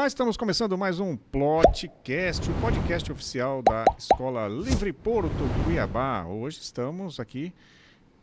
Olá, estamos começando mais um Plotcast, o podcast oficial da Escola Livre Porto Cuiabá. Hoje estamos aqui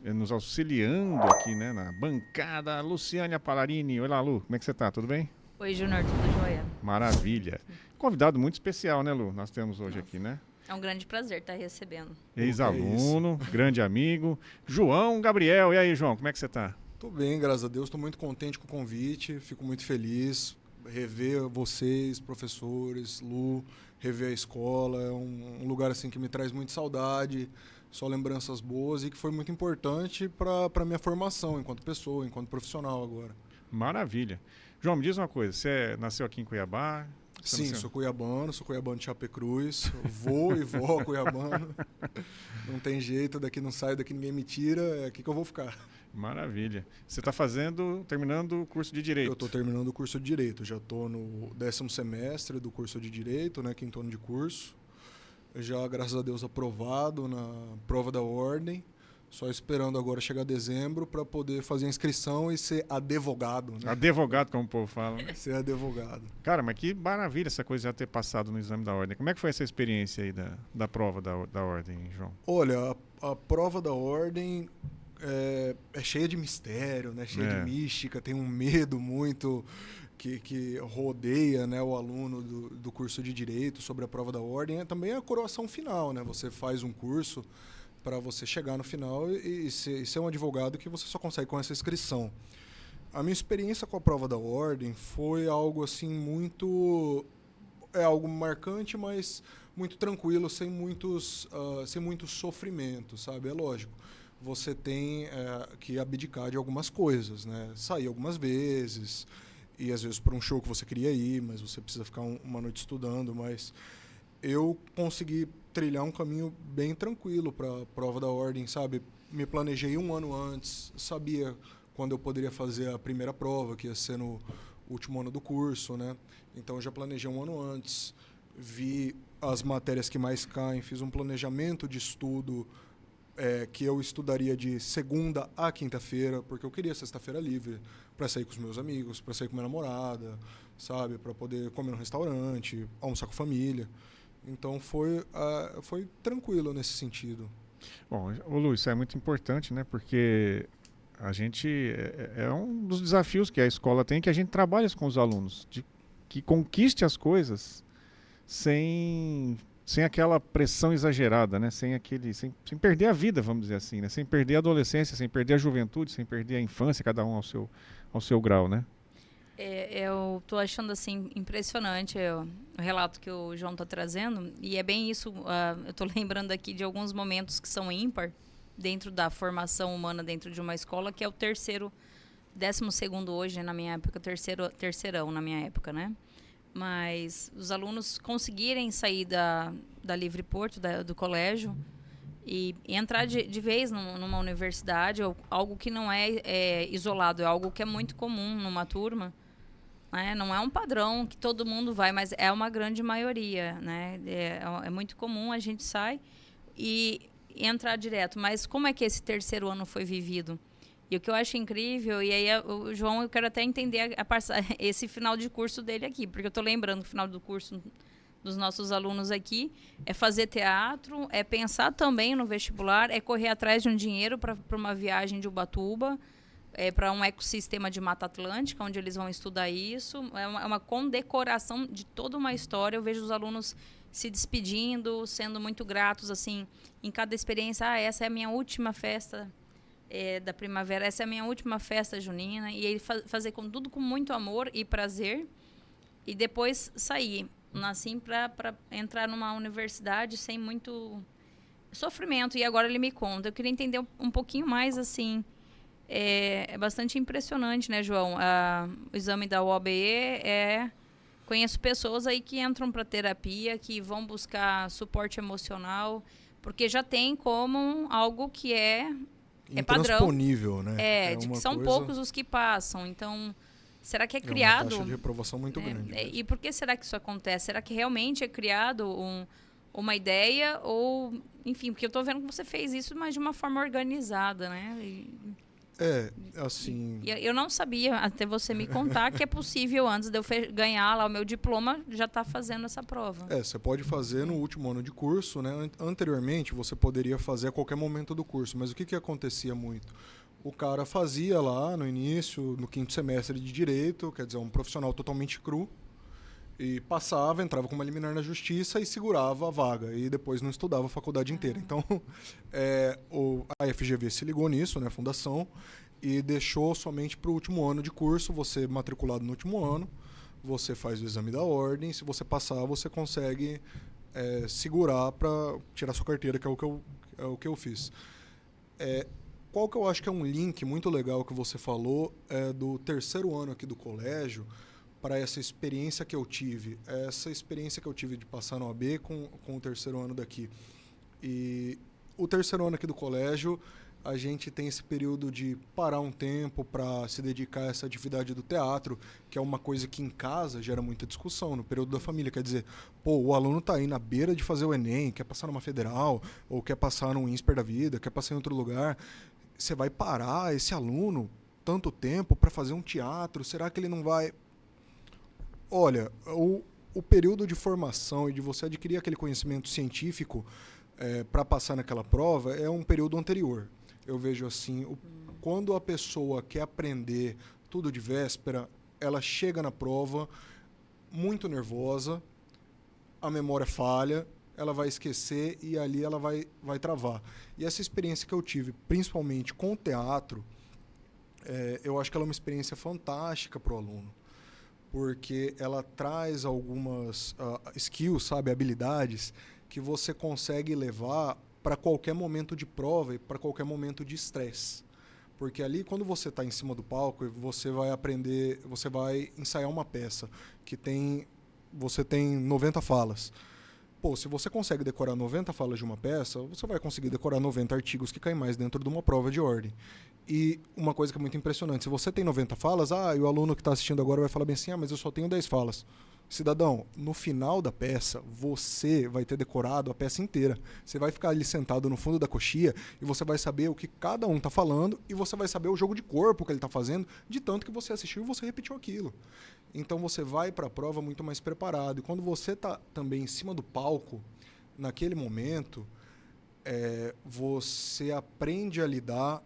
nos auxiliando aqui, né, na bancada, Luciane Apalarini. Olá, Lu, como é que você está? Tudo bem? Oi, Júnior, tudo jóia? Maravilha. Convidado muito especial, né, Lu? Nós temos hoje aqui, né? É um grande prazer estar recebendo. Ex-aluno, grande amigo, João Gabriel. E aí, João, como é que você está? Tô bem, graças a Deus. Estou muito contente com o convite, fico muito feliz. Rever vocês, professores, Lu, rever a escola. É um lugar assim que me traz muita saudade, só lembranças boas e que foi muito importante para a minha formação enquanto pessoa, enquanto profissional agora. Maravilha. João, me diz uma coisa, você nasceu aqui em Cuiabá? Sim, sou cuiabano de Chapecruz, vou e vou cuiabano. Não tem jeito, daqui não saio, daqui ninguém me tira, é aqui que eu vou ficar. Maravilha. Você está terminando o curso de Direito? Eu estou terminando o curso de Direito, já estou no 10º semestre do curso de Direito, né, quinto ano de curso. Já, graças a Deus, aprovado na prova da ordem. Só esperando agora chegar dezembro para poder fazer a inscrição e ser advogado. Né? Advogado, como o povo fala. Né? Ser advogado. Cara, mas que maravilha essa coisa de já ter passado no exame da ordem. Como é que foi essa experiência aí da prova da ordem, João? Olha, a prova da ordem é cheia de mistério, né? Cheia de mística, tem um medo muito que rodeia, né, o aluno do curso de Direito sobre a prova da ordem. Também a coroação final, né? Você faz um curso para você chegar no final e ser um advogado que você só consegue com essa inscrição. A minha experiência com a prova da ordem foi algo assim muito... É algo marcante, mas muito tranquilo, sem muitos sofrimentos, sabe? É lógico, você tem que abdicar de algumas coisas, né? Sair algumas vezes, e às vezes para um show que você queria ir, mas você precisa ficar uma noite estudando, mas eu consegui trilhar um caminho bem tranquilo para a prova da ordem, sabe? Me planejei um ano antes, sabia quando eu poderia fazer a primeira prova, que ia ser no último ano do curso, né? Então eu já planejei um ano antes, vi as matérias que mais caem, fiz um planejamento de estudo que eu estudaria de segunda a quinta-feira, porque eu queria sexta-feira livre para sair com os meus amigos, para sair com minha namorada, sabe? Para poder comer no restaurante, almoçar com a família. Então foi tranquilo nesse sentido. Bom, Luiz, isso é muito importante, né? Porque a gente é um dos desafios que a escola tem, que a gente trabalha com os alunos, de que conquiste as coisas sem aquela pressão exagerada, né? Sem perder a vida, vamos dizer assim, né? Sem perder a adolescência, sem perder a juventude, sem perder a infância, cada um ao seu grau, né? Eu estou achando assim impressionante o relato que o João está trazendo, e é bem isso. Eu estou lembrando aqui de alguns momentos que são ímpar dentro da formação humana dentro de uma escola, que é o 12º hoje, na minha época, terceirão na minha época, né? Mas os alunos conseguirem sair da Livre Porto, do colégio, e entrar de vez numa universidade, ou algo que não é isolado, é algo que é muito comum numa turma. Né? Não é um padrão que todo mundo vai, mas é uma grande maioria. Né? É muito comum, a gente sai e entrar direto. Mas como é que esse terceiro ano foi vivido? E o que eu acho incrível, e aí o João, eu quero até entender esse final de curso dele aqui, porque eu estou lembrando que o final do curso dos nossos alunos aqui é fazer teatro, é pensar também no vestibular, é correr atrás de um dinheiro para uma viagem de Ubatuba, para um ecossistema de Mata Atlântica, onde eles vão estudar isso. É uma condecoração de toda uma história. Eu vejo os alunos se despedindo, sendo muito gratos assim, em cada experiência. Essa é a minha última festa da primavera, essa é a minha última festa junina. E ele fazer tudo com muito amor e prazer, e depois sair, assim, para entrar numa universidade sem muito sofrimento. E agora ele me conta. Eu queria entender um pouquinho mais, assim. É bastante impressionante, né, João? O exame da OABE conheço pessoas aí que entram para terapia, que vão buscar suporte emocional, porque já tem como algo que é padrão. Intransponível, né? São poucos os que passam. Então, será que é criado... uma taxa de reprovação muito grande. E por que será que isso acontece? Será que realmente é criado uma ideia? Ou, enfim, porque eu estou vendo que você fez isso, mas de uma forma organizada, né? Assim... Eu não sabia, até você me contar, que é possível, antes de eu ganhar lá o meu diploma, já estar fazendo essa prova. Você pode fazer no último ano de curso, né? Anteriormente, você poderia fazer a qualquer momento do curso, mas o que acontecia muito? O cara fazia lá no início, no 5º semestre de Direito, quer dizer, um profissional totalmente cru, e passava, entrava com uma liminar na justiça e segurava a vaga, e depois não estudava a faculdade inteira. Então, a FGV se ligou nisso, né, a fundação, e deixou somente para o último ano de curso. Você matriculado no último ano, você faz o exame da ordem, se você passar, você consegue segurar para tirar sua carteira, que é o que eu fiz. Qual que eu acho que é um link muito legal que você falou do terceiro ano aqui do colégio, para essa experiência que eu tive. Essa experiência que eu tive de passar no AB com o terceiro ano daqui. E o terceiro ano aqui do colégio, a gente tem esse período de parar um tempo para se dedicar a essa atividade do teatro, que é uma coisa que em casa gera muita discussão, no período da família. Quer dizer, o aluno está aí na beira de fazer o Enem, quer passar numa federal, ou quer passar num INSPER da vida, quer passar em outro lugar. Você vai parar esse aluno tanto tempo para fazer um teatro? Será que ele não vai... Olha, o período de formação e de você adquirir aquele conhecimento científico para passar naquela prova é um período anterior. Eu vejo assim, quando a pessoa quer aprender tudo de véspera, ela chega na prova muito nervosa, a memória falha, ela vai esquecer e ali ela vai travar. E essa experiência que eu tive, principalmente com o teatro, eu acho que ela é uma experiência fantástica para o aluno, porque ela traz algumas skills, sabe, habilidades que você consegue levar para qualquer momento de prova e para qualquer momento de estresse. Porque ali, quando você está em cima do palco, você vai aprender, você vai ensaiar uma peça que você tem 90 falas. Pô, se você consegue decorar 90 falas de uma peça, você vai conseguir decorar 90 artigos que caem mais dentro de uma prova de ordem. E uma coisa que é muito impressionante, se você tem 90 falas, e o aluno que está assistindo agora vai falar bem assim, mas eu só tenho 10 falas. Cidadão, no final da peça, você vai ter decorado a peça inteira. Você vai ficar ali sentado no fundo da coxia e você vai saber o que cada um está falando e você vai saber o jogo de corpo que ele está fazendo, de tanto que você assistiu e você repetiu aquilo. Então você vai para a prova muito mais preparado. E quando você está também em cima do palco, naquele momento, você aprende a lidar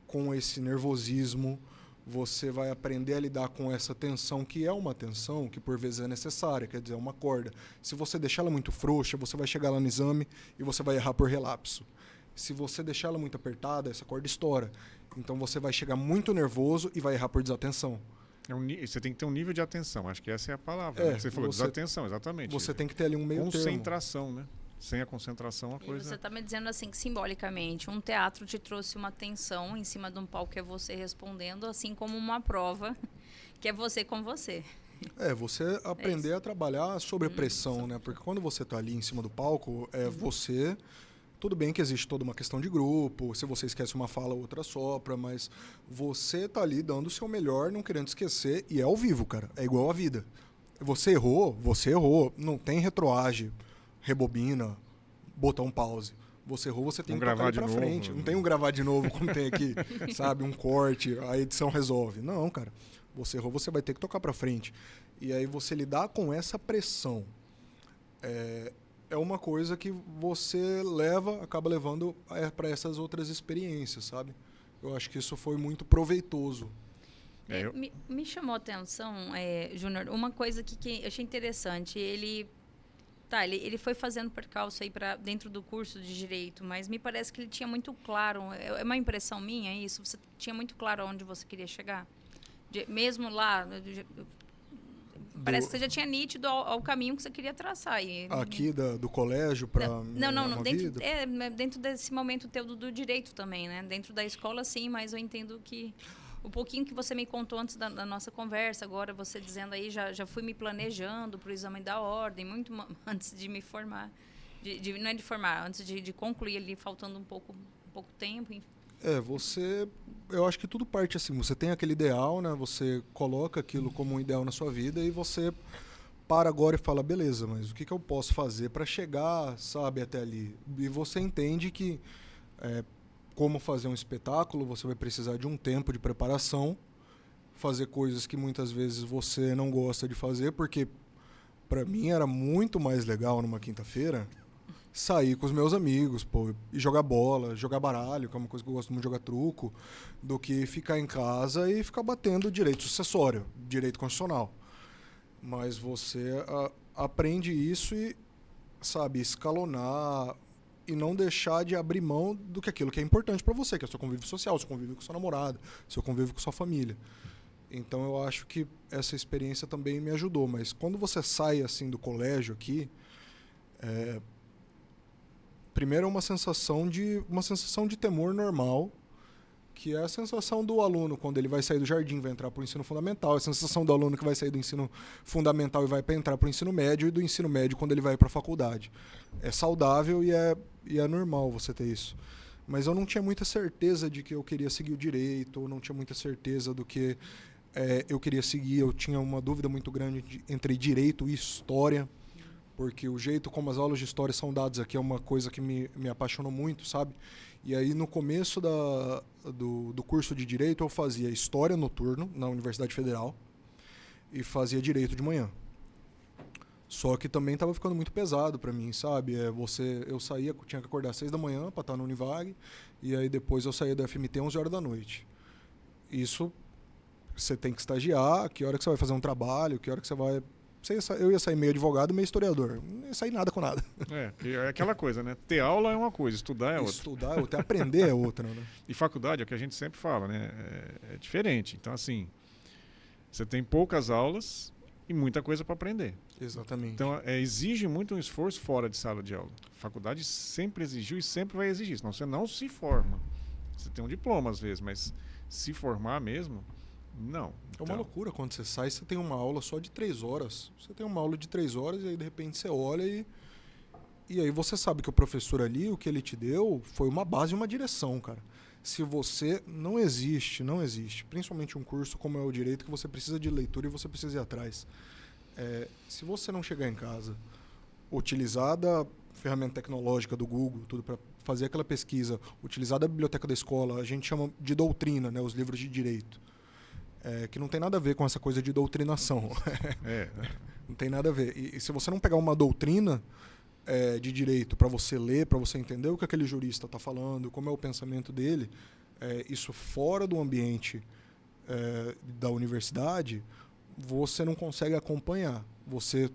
com esse nervosismo, você vai aprender a lidar com essa tensão, que é uma tensão que por vezes é necessária, quer dizer, é uma corda. Se você deixar ela muito frouxa, você vai chegar lá no exame e você vai errar por relapso. Se você deixar ela muito apertada, essa corda estoura. Então você vai chegar muito nervoso e vai errar por desatenção. Você tem que ter um nível de atenção, acho que essa é a palavra. Né? Você falou desatenção, exatamente. Você tem que ter ali um meio termo. Concentração, né? Sem a concentração, a coisa... E você está me dizendo assim, que simbolicamente, um teatro te trouxe uma tensão em cima de um palco que é você respondendo, assim como uma prova que é você com você. Você aprender a trabalhar sob pressão, né? Porque quando você está ali em cima do palco, você... Tudo bem que existe toda uma questão de grupo, se você esquece uma fala, outra sopra, mas você está ali dando o seu melhor, não querendo esquecer, e é ao vivo, cara. É igual a vida. Você errou, não tem retroage, rebobina, botar um pause. Você errou, você tem que tocar ele pra frente. Não tem um gravar de novo como tem aqui, sabe? Um corte, a edição resolve. Não, cara. Você errou, você vai ter que tocar pra frente. E aí você lidar com essa pressão é uma coisa que você acaba levando para essas outras experiências, sabe? Eu acho que isso foi muito proveitoso. Me chamou a atenção, Júnior, uma coisa que eu achei interessante. Ele foi fazendo percalço aí para dentro do curso de Direito, mas me parece que ele tinha muito claro, é uma impressão minha isso, você tinha muito claro aonde você queria chegar? Mesmo lá, parece que você já tinha nítido ao caminho que você queria traçar. Aqui do colégio para não dentro desse momento teu do direito também, né? Dentro da escola, sim, mas eu entendo que o pouquinho que você me contou antes da nossa conversa, agora você dizendo aí, já fui me planejando para o exame da ordem, muito antes de me formar. Não é de formar, antes de concluir ali, faltando um pouco tempo. Enfim. Eu acho que tudo parte assim, você tem aquele ideal, né? Você coloca aquilo como um ideal na sua vida e você para agora e fala, beleza, mas o que eu posso fazer para chegar, sabe, até ali? E você entende que como fazer um espetáculo, você vai precisar de um tempo de preparação, fazer coisas que muitas vezes você não gosta de fazer, porque para mim era muito mais legal numa quinta-feira sair com os meus amigos, pô, e jogar bola, jogar baralho, que é uma coisa que eu gosto muito de jogar truco, do que ficar em casa e ficar batendo direito sucessório, direito constitucional. Mas você aprende isso e, sabe, escalonar e não deixar de abrir mão do que aquilo que é importante para você, que é o seu convívio social, seu convívio com sua namorada, seu convívio com sua família. Então eu acho que essa experiência também me ajudou. Mas quando você sai assim do colégio aqui, primeiro é uma sensação de temor normal, que é a sensação do aluno quando ele vai sair do jardim, vai entrar para o ensino fundamental, a sensação do aluno que vai sair do ensino fundamental e vai entrar para o ensino médio, e do ensino médio quando ele vai para a faculdade. É saudável e é normal você ter isso. Mas eu não tinha muita certeza de que eu queria seguir o direito, ou não tinha muita certeza do que eu queria seguir. Eu tinha uma dúvida muito grande entre direito e história, porque o jeito como as aulas de história são dadas aqui é uma coisa que me apaixonou muito, sabe? E aí, no começo do curso de Direito, eu fazia História noturno na Universidade Federal e fazia Direito de manhã. Só que também estava ficando muito pesado para mim, sabe? Eu saía, tinha que acordar às 6 da manhã para estar no Univag, e aí depois eu saía da FMT às 11 horas da noite. Isso, você tem que estagiar, que hora que você vai fazer um trabalho, que hora que você vai... Eu ia sair meio advogado, meio historiador. Não ia sair nada com nada. É aquela coisa, né? Ter aula é uma coisa, estudar é outra. Estudar é outra, aprender é outra, né? E faculdade é o que a gente sempre fala, né? É diferente. Então, assim, você tem poucas aulas e muita coisa para aprender. Exatamente. Então, exige muito um esforço fora de sala de aula. A faculdade sempre exigiu e sempre vai exigir, senão você não se forma. Você tem um diploma às vezes, mas se formar mesmo... Não. É uma loucura quando você sai, você tem uma aula só de 3 horas. Você tem uma aula de 3 horas e aí de repente você olha e aí você sabe que o professor ali, o que ele te deu, foi uma base e uma direção, cara. Se você... Não existe. Principalmente um curso como é o Direito, que você precisa de leitura e você precisa ir atrás. Se você não chegar em casa, utilizar da ferramenta tecnológica do Google, tudo para fazer aquela pesquisa, utilizar da biblioteca da escola, a gente chama de doutrina, né, os livros de direito. Que não tem nada a ver com essa coisa de doutrinação. Não tem nada a ver. E se você não pegar uma doutrina de direito para você ler, para você entender o que aquele jurista está falando, como é o pensamento dele, isso fora do ambiente da universidade, você não consegue acompanhar. Você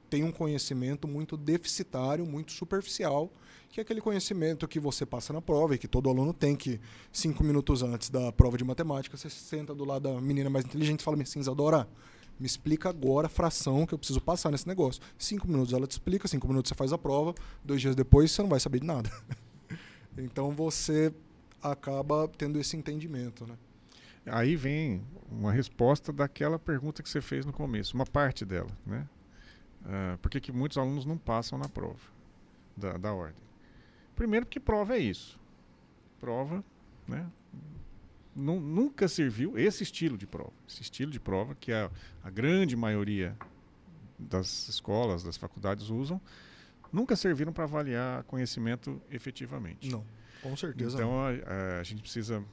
tem um conhecimento muito deficitário, muito superficial, que é aquele conhecimento que você passa na prova e que todo aluno tem, que 5 minutos antes da prova de matemática, você senta do lado da menina mais inteligente e fala assim, Isadora, me explica agora a fração que eu preciso passar nesse negócio. 5 minutos ela te explica, 5 minutos você faz a prova, 2 dias depois você não vai saber de nada. Então você acaba tendo esse entendimento, né? Aí vem uma resposta daquela pergunta que você fez no começo, uma parte dela, né? Por que muitos alunos não passam na prova da ordem? Primeiro porque prova é isso. Prova, né? Nunca serviu esse estilo de prova. Esse estilo de prova que a grande maioria das escolas, das faculdades usam, nunca serviram para avaliar conhecimento efetivamente. Não, com certeza. Então a gente precisa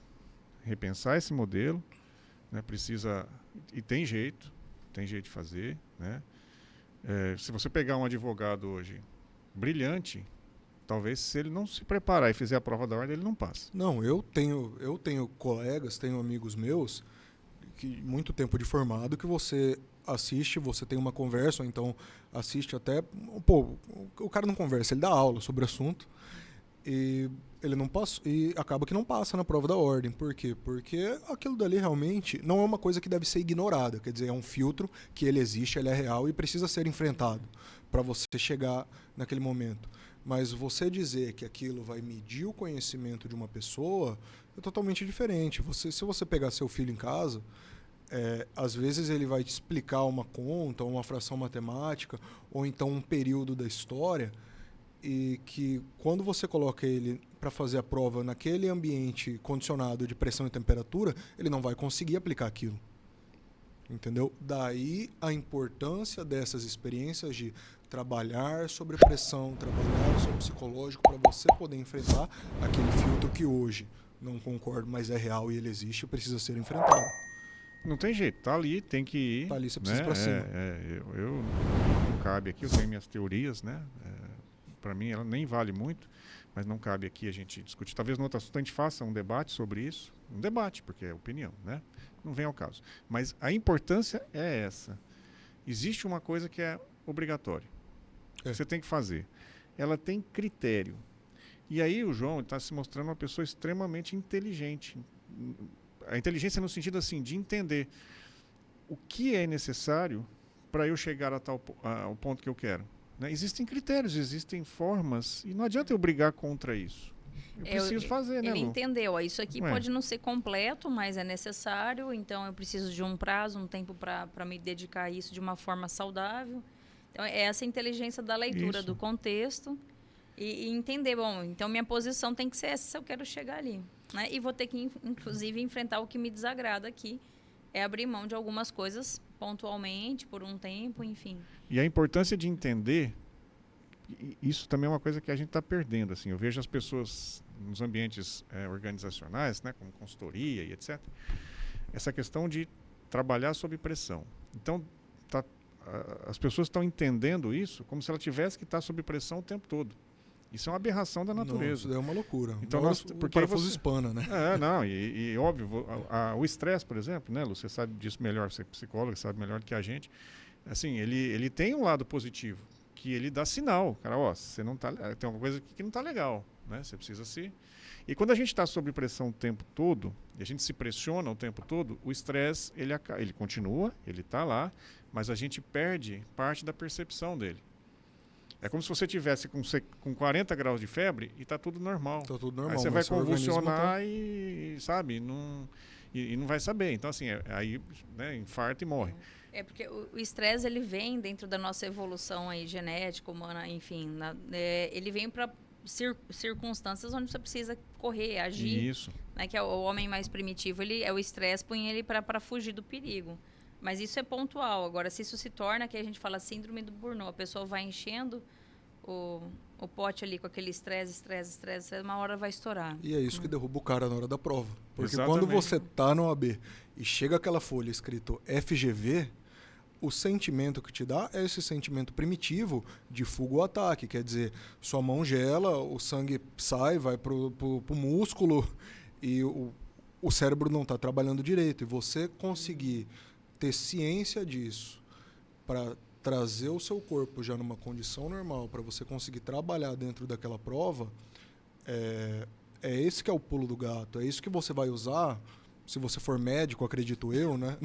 repensar esse modelo, né? Precisa, e tem jeito de fazer, né? Se você pegar um advogado hoje brilhante, talvez se ele não se preparar e fizer a prova da ordem, ele não passa. Não, eu tenho colegas, tenho amigos meus, que muito tempo de formado, que você assiste, você tem uma conversa, ou então assiste até... Pô, o cara não conversa, ele dá aula sobre o assunto, e ele não passa, e acaba que não passa na prova da ordem. Por quê? Porque aquilo dali realmente não é uma coisa que deve ser ignorada. Quer dizer, é um filtro que ele existe, ele é real e precisa ser enfrentado para você chegar naquele momento. Mas você dizer que aquilo vai medir o conhecimento de uma pessoa é totalmente diferente. Se você pegar seu filho em casa, às vezes ele vai te explicar uma conta, uma fração matemática, ou então um período da história, e que quando você coloca ele para fazer a prova naquele ambiente condicionado de pressão e temperatura, ele não vai conseguir aplicar aquilo. Entendeu? Daí a importância dessas experiências de trabalhar sobre pressão, trabalhar sobre psicológico para você poder enfrentar aquele filtro que hoje não concordo, mas é real e ele existe e precisa ser enfrentado. Não tem jeito, tá ali, tem que ir. Tá ali, você precisa né? ir pra cima. Eu não cabe aqui, eu tenho minhas teorias, né? Para mim ela nem vale muito, mas não cabe aqui a gente discutir. Talvez no outro assunto a gente faça um debate sobre isso. Um debate, porque é opinião, né? Não vem ao caso. Mas a importância é essa. Existe uma coisa que é obrigatória. Você tem que fazer. Ela tem critério. E aí o João está se mostrando uma pessoa extremamente inteligente. A inteligência no sentido assim de entender o que é necessário para eu chegar ao ponto que eu quero. Né? Existem critérios, existem formas, e não adianta eu brigar contra isso. Eu preciso fazer, né, Ele Lu? entendeu. Ó, isso aqui pode não ser completo, mas é necessário, então eu preciso de um prazo, um tempo para me dedicar a isso de uma forma saudável. Então, é essa inteligência da leitura do contexto e entender, bom, então minha posição tem que ser essa se eu quero chegar ali. Né? E vou ter que, inclusive, enfrentar o que me desagrada aqui, é abrir mão de algumas coisas pontualmente, por um tempo, enfim. E a importância de entender, isso também é uma coisa que a gente está perdendo. Assim, eu vejo as pessoas nos ambientes organizacionais, né, como consultoria e etc., essa questão de trabalhar sob pressão. Então, as pessoas estão entendendo isso como se ela tivesse que estar sob pressão o tempo todo. Isso é uma aberração da natureza. Não, isso é uma loucura. Então, porque o parafuso espana, né? Não, e óbvio, o estresse, por exemplo, né, Lu, você sabe disso melhor, você é psicóloga, sabe melhor do que a gente. Assim, ele tem um lado positivo, que ele dá sinal. Cara, ó, você não tá, tem alguma coisa aqui que não está legal, né? Você precisa se... E quando a gente está sob pressão o tempo todo, e a gente se pressiona o tempo todo, o estresse, ele continua, ele está lá, mas a gente perde parte da percepção dele. É como se você tivesse com 40 graus de febre e está tudo normal. Tá tudo normal. Aí você vai convulsionar sabe, e não vai saber. Então, assim, aí né, infarta e morre. É porque o estresse, ele vem dentro da nossa evolução aí, genética, humana, enfim. Ele vem para circunstâncias onde você precisa correr, agir. Isso. Né, que é o homem mais primitivo, o estresse põe ele para fugir do perigo. Mas isso é pontual. Agora, se isso se torna, que a gente fala síndrome do Burnout, a pessoa vai enchendo o pote ali com aquele estresse, uma hora vai estourar. E é isso que derruba o cara na hora da prova. Porque Exatamente. quando você tá no OAB e chega aquela folha escrito FGV, o sentimento que te dá é esse sentimento primitivo de fuga ou ataque. Quer dizer, sua mão gela, o sangue sai, vai pro músculo e o cérebro não está trabalhando direito. E você conseguir ter ciência disso para trazer o seu corpo já numa condição normal, para você conseguir trabalhar dentro daquela prova, é esse que é o pulo do gato. É isso que você vai usar, se você for médico, acredito eu, né,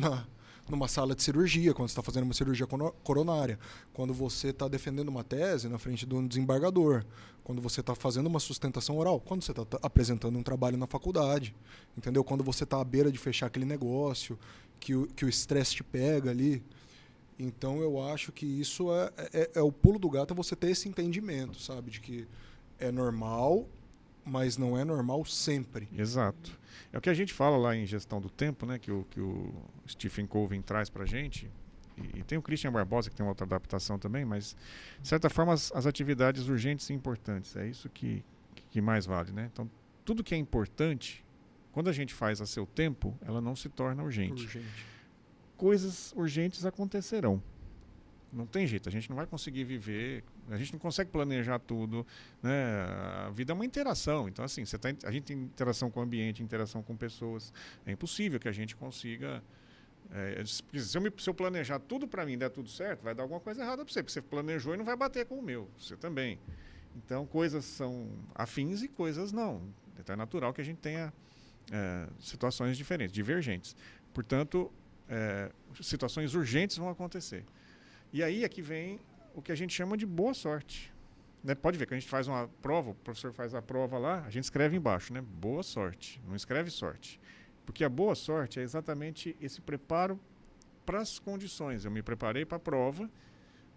numa sala de cirurgia, quando você está fazendo uma cirurgia coronária, quando você está defendendo uma tese na frente de um desembargador, quando você está fazendo uma sustentação oral, quando você está apresentando um trabalho na faculdade, entendeu? Quando você está à beira de fechar aquele negócio, que o estresse te pega ali. Então, eu acho que isso é o pulo do gato, é você ter esse entendimento, sabe? De que é normal, mas não é normal sempre. Exato. É o que a gente fala lá em gestão do tempo, né? Que o Stephen Covey traz para a gente. E tem o Christian Barbosa, que tem uma outra adaptação também, mas, de certa forma, as atividades urgentes e importantes. É isso que mais vale, né? Então, tudo que é importante, quando a gente faz a seu tempo, ela não se torna urgente. Coisas urgentes acontecerão. Não tem jeito, a gente não vai conseguir viver, a gente não consegue planejar tudo, né? A vida é uma interação, então assim, a gente tem interação com o ambiente, interação com pessoas, é impossível que a gente consiga... se eu planejar tudo para mim e der tudo certo, vai dar alguma coisa errada para você, porque você planejou e não vai bater com o meu, você também. Então, coisas são afins e coisas não. Então, é natural que a gente tenha situações diferentes, divergentes. Portanto, situações urgentes vão acontecer. E aí é que vem o que a gente chama de boa sorte. Né? Pode ver que a gente faz uma prova, o professor faz a prova lá, a gente escreve embaixo, né? Boa sorte, não escreve sorte. Porque a boa sorte é exatamente esse preparo para as condições. Eu me preparei para a prova,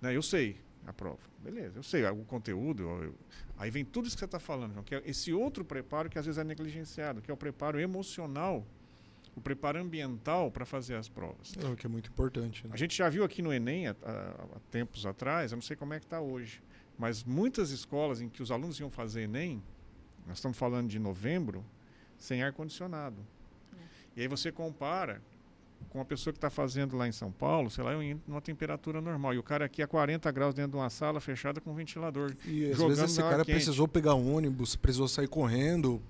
né? Eu sei a prova, beleza, eu sei o conteúdo, aí vem tudo isso que você está falando, João, que é esse outro preparo que às vezes é negligenciado, que é o preparo emocional o preparo ambiental para fazer as provas. É o que é muito importante. Né? A gente já viu aqui no Enem, há tempos atrás, eu não sei como é que está hoje, mas muitas escolas em que os alunos iam fazer Enem, nós estamos falando de novembro, sem ar-condicionado. E aí você compara com a pessoa que está fazendo lá em São Paulo, sei lá, numa temperatura normal. E o cara aqui a 40 graus dentro de uma sala fechada com ventilador. E às vezes esse cara precisou pegar ônibus, precisou sair correndo,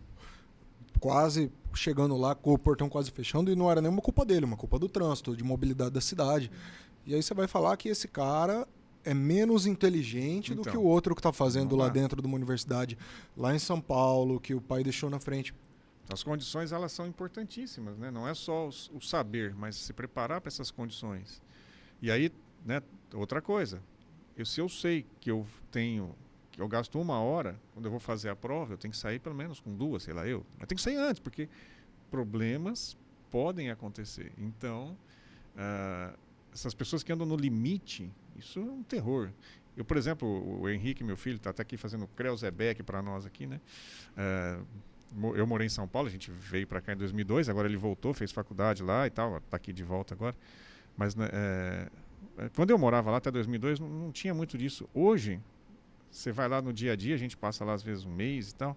quase chegando lá com o portão quase fechando, e não era nenhuma culpa dele, uma culpa do trânsito, de mobilidade da cidade. E aí você vai falar que esse cara é menos inteligente do que o outro que está fazendo lá dentro de uma universidade, lá em São Paulo, que o pai deixou na frente. As condições, elas são importantíssimas, né? Não é só o saber, mas se preparar para essas condições. E aí, né, outra coisa, se eu sei que eu gasto 1 hora, quando eu vou fazer a prova, eu tenho que sair pelo menos com 2, sei lá, mas tenho que sair antes, porque problemas podem acontecer. Então, essas pessoas que andam no limite, isso é um terror. Eu, por exemplo, o Henrique, meu filho, está até aqui fazendo Kreuzebeck para nós aqui, né? Eu morei em São Paulo, a gente veio para cá em 2002, agora ele voltou, fez faculdade lá e tal, está aqui de volta agora. Mas quando eu morava lá até 2002, não tinha muito disso. Hoje, você vai lá no dia a dia, a gente passa lá às vezes um mês e tal,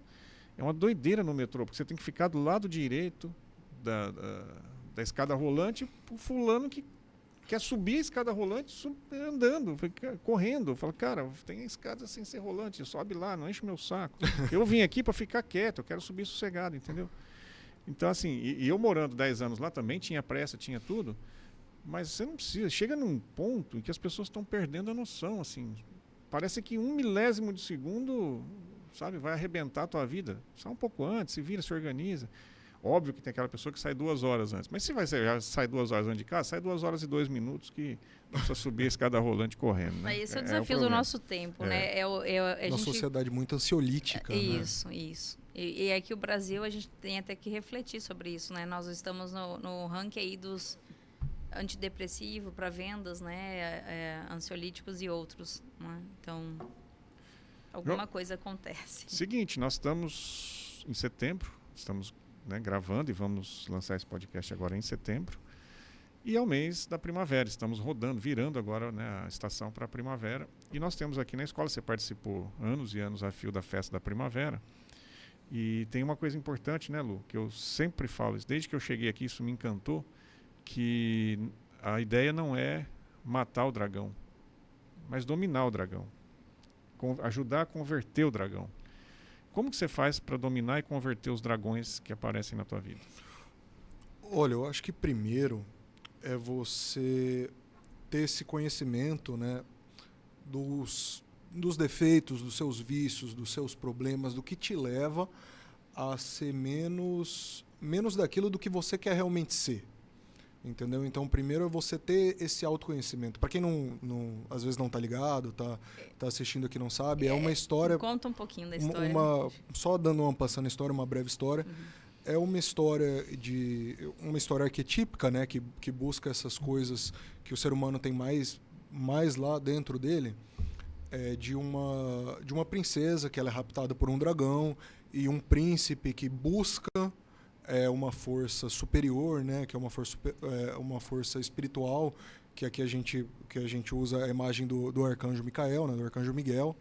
é uma doideira no metrô, porque você tem que ficar do lado direito da escada rolante, o fulano que quer subir a escada rolante andando, correndo. Fala, cara, tem a escada sem ser rolante, sobe lá, não enche meu saco. Eu vim aqui para ficar quieto, eu quero subir sossegado, entendeu? Então, assim, e eu morando 10 anos lá também, tinha pressa, tinha tudo, mas você não precisa. Chega num ponto em que as pessoas estão perdendo a noção, assim. Parece que 1 milésimo de segundo, sabe, vai arrebentar a tua vida. Só um pouco antes, se vira, se organiza. Óbvio que tem aquela pessoa que sai 2 horas antes. Mas se já sai 2 horas antes de casa, sai 2 horas e 2 minutos que não precisa subir a escada rolante correndo. Né? Esse é o desafio do nosso tempo, né? Uma sociedade muito ansiolítica. Isso. E aqui o Brasil, a gente tem até que refletir sobre isso, né? Nós estamos no ranking aí dos antidepressivos para vendas, né? Ansiolíticos e outros. Né? Então, alguma coisa acontece. Seguinte, nós estamos em setembro, estamos gravando e vamos lançar esse podcast agora em setembro. E é o mês da primavera, estamos virando agora, né, a estação para a primavera. E nós temos aqui na escola, você participou anos e anos a fio da festa da primavera. E tem uma coisa importante, né, Lu, que eu sempre falo, desde que eu cheguei aqui, isso me encantou, que a ideia não é matar o dragão, mas dominar o dragão, ajudar a converter o dragão. Como que você faz para dominar e converter os dragões que aparecem na tua vida? Olha, eu acho que primeiro é você ter esse conhecimento, né, dos defeitos, dos seus vícios, dos seus problemas, do que te leva a ser menos daquilo do que você quer realmente ser. Entendeu? Então, primeiro é você ter esse autoconhecimento. Para quem às vezes não está ligado, tá assistindo aqui não sabe, é uma história... Conta um pouquinho da história. Só passando a história, uma breve história. Uhum. É uma história arquetípica, né, que busca essas coisas que o ser humano tem mais lá dentro dele, de uma princesa que ela é raptada por um dragão e um príncipe que busca uma força superior, né, que é uma força espiritual, que aqui a gente usa a imagem do arcanjo Micael, né, do arcanjo Miguel,